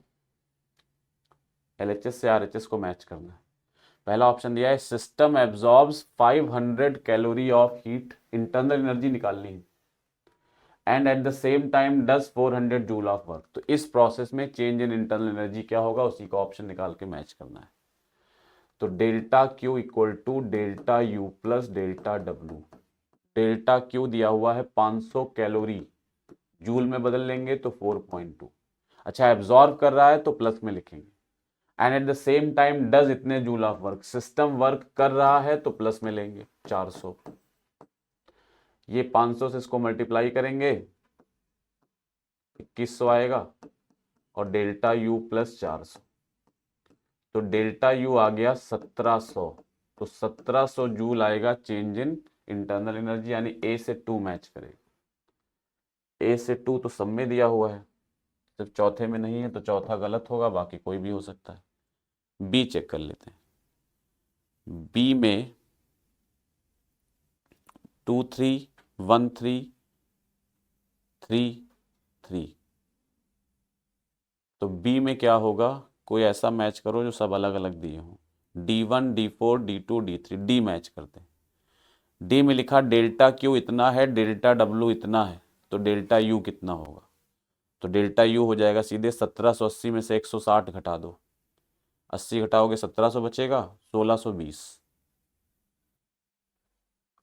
LHS से RHS को मैच करना है। पहला ऑप्शन दिया है, system absorbs 500 calorie of heat, internal energy निकालनी है, and at the same time does 400 joule of work. तो इस प्रोसेस में चेंज इन इंटरनल एनर्जी क्या होगा, उसी का ऑप्शन निकाल के मैच करना है। तो delta Q equal to delta U plus delta W. Delta Q दिया हुआ है 500 कैलोरी, जूल में बदल लेंगे तो 4.2। अच्छा, एब्जॉर्ब कर रहा है तो प्लस में लिखेंगे, and at the same time does इतने joule of work, system work कर रहा है तो प्लस में लेंगे 400। ये 500 से इसको मल्टीप्लाई करेंगे 2100 आएगा, और डेल्टा यू प्लस 400, तो डेल्टा यू आ गया 1700। तो 1700 जूल आएगा चेंज इन इंटरनल एनर्जी, यानी ए से 2 मैच करेगा। ए से 2 तो सब में दिया हुआ है, सिर्फ चौथे में नहीं है तो चौथा गलत होगा, बाकी कोई भी हो सकता है। बी चेक कर लेते हैं। बी में 2 3 1 3 3 3, तो बी में क्या होगा, कोई ऐसा मैच करो जो सब अलग अलग दिए हों। D1 D4 D2 D3, D match करते हैं। डी में लिखा डेल्टा क्यू इतना है, डेल्टा डब्ल्यू इतना है, तो डेल्टा यू कितना होगा। तो डेल्टा यू हो जाएगा सीधे 1780 में से 160 घटा दो, 80 घटाओगे 1700 बचेगा, 1620।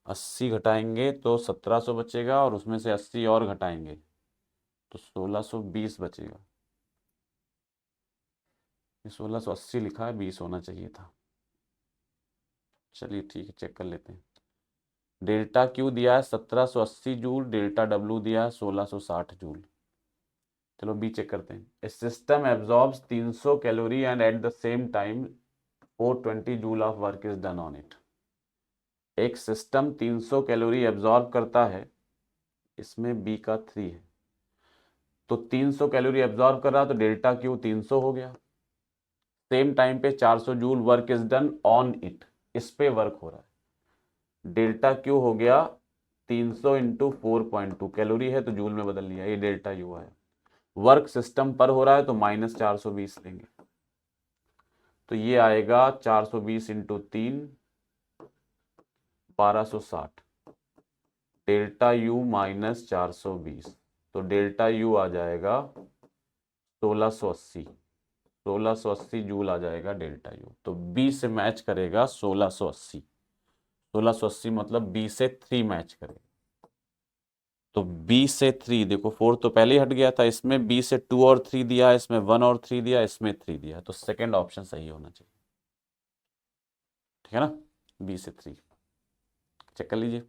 80 घटाएंगे तो 1700 बचेगा और उसमें से 80 और घटाएंगे तो 1620 बचेगा। 1680 लिखा है, 20 होना चाहिए था। चलिए ठीक है, चेक कर लेते हैं। डेल्टा क्यू दिया है 1780 जूल, डेल्टा डब्ल्यू दिया है 1660 जूल। चलो बी चेक करते हैं। A system absorbs 300 calorie and at the same time 420 joule of work is done on it. एक सिस्टम 300 कैलोरी एब्जॉर्ब करता है, इसमें बी का 3 है, तो 300 कैलोरी एब्जॉर्ब कर रहा तो डेल्टा क्यू 300 हो गया। सेम टाइम पे 400 joule work is done on it, इस पे वर्क हो रहा है। डेल्टा क्यू हो गया 300 इंटू 4.2, कैलोरी है तो जूल में बदल लिया, ये डेल्टा यू आया। वर्क सिस्टम पर हो रहा है तो माइनस 420 लेंगे, तो ये आएगा 420 इंटू 3 1260, डेल्टा यू माइनस 420, तो डेल्टा यू आ जाएगा 1680, 1680 जूल आ जाएगा डेल्टा यू। तो बी से मैच करेगा 1680, 1680 मतलब बी से 3 मैच करेगा। तो बी से 3, देखो 4 तो पहले ही हट गया था, इसमें बी से 2 और 3 दिया, इसमें 1 और 3 दिया, इसमें 3 दिया, तो सेकंड ऑप्शन सही होना चाहिए। ठीक है ना, बी से 3 चेक कर लीजिए।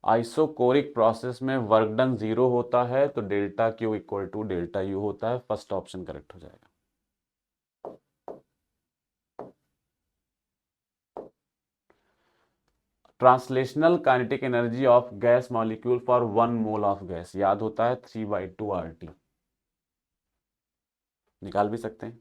आइसोकोरिक प्रोसेस में वर्क डन 0 होता है तो delta Q equal to delta U होता है, फर्स्ट ऑप्शन करेक्ट हो जाएगा। Translational kinetic energy of gas molecule for 1 mole of gas, याद होता है 3/2 RT, निकाल भी सकते हैं।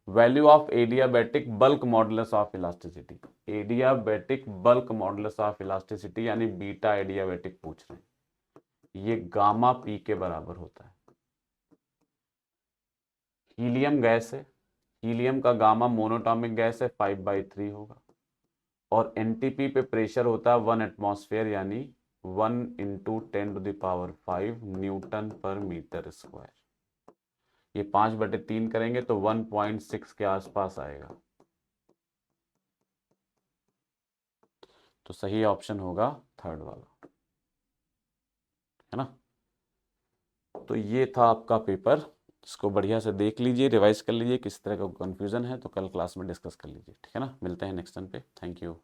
Value of adiabatic bulk modulus of elasticity, adiabatic bulk modulus of elasticity यानी बीटा एडियाबैटिक पूछ रहे हैं, ये गामा पी के बराबर होता है। हीलियम गैस है, हीलियम का गामा मोनोटॉमिक गैस है, 5/3 होगा, और एनटीपी पे प्रेशर होता है 1 एटमॉस्फेयर यानी 1 इंटू 10⁵ न्यूटन पर मीटर स्क्वायर। ये 5/3 करेंगे तो 1.6 के आसपास आएगा, तो सही ऑप्शन होगा थर्ड वाला, है ना। तो ये था आपका पेपर, इसको बढ़िया से देख लीजिए, रिवाइज कर लीजिए, किस तरह का कंफ्यूजन है तो कल क्लास में डिस्कस कर लीजिए। ठीक है ना, मिलते हैं नेक्स्ट टाइम पे, थैंक यू।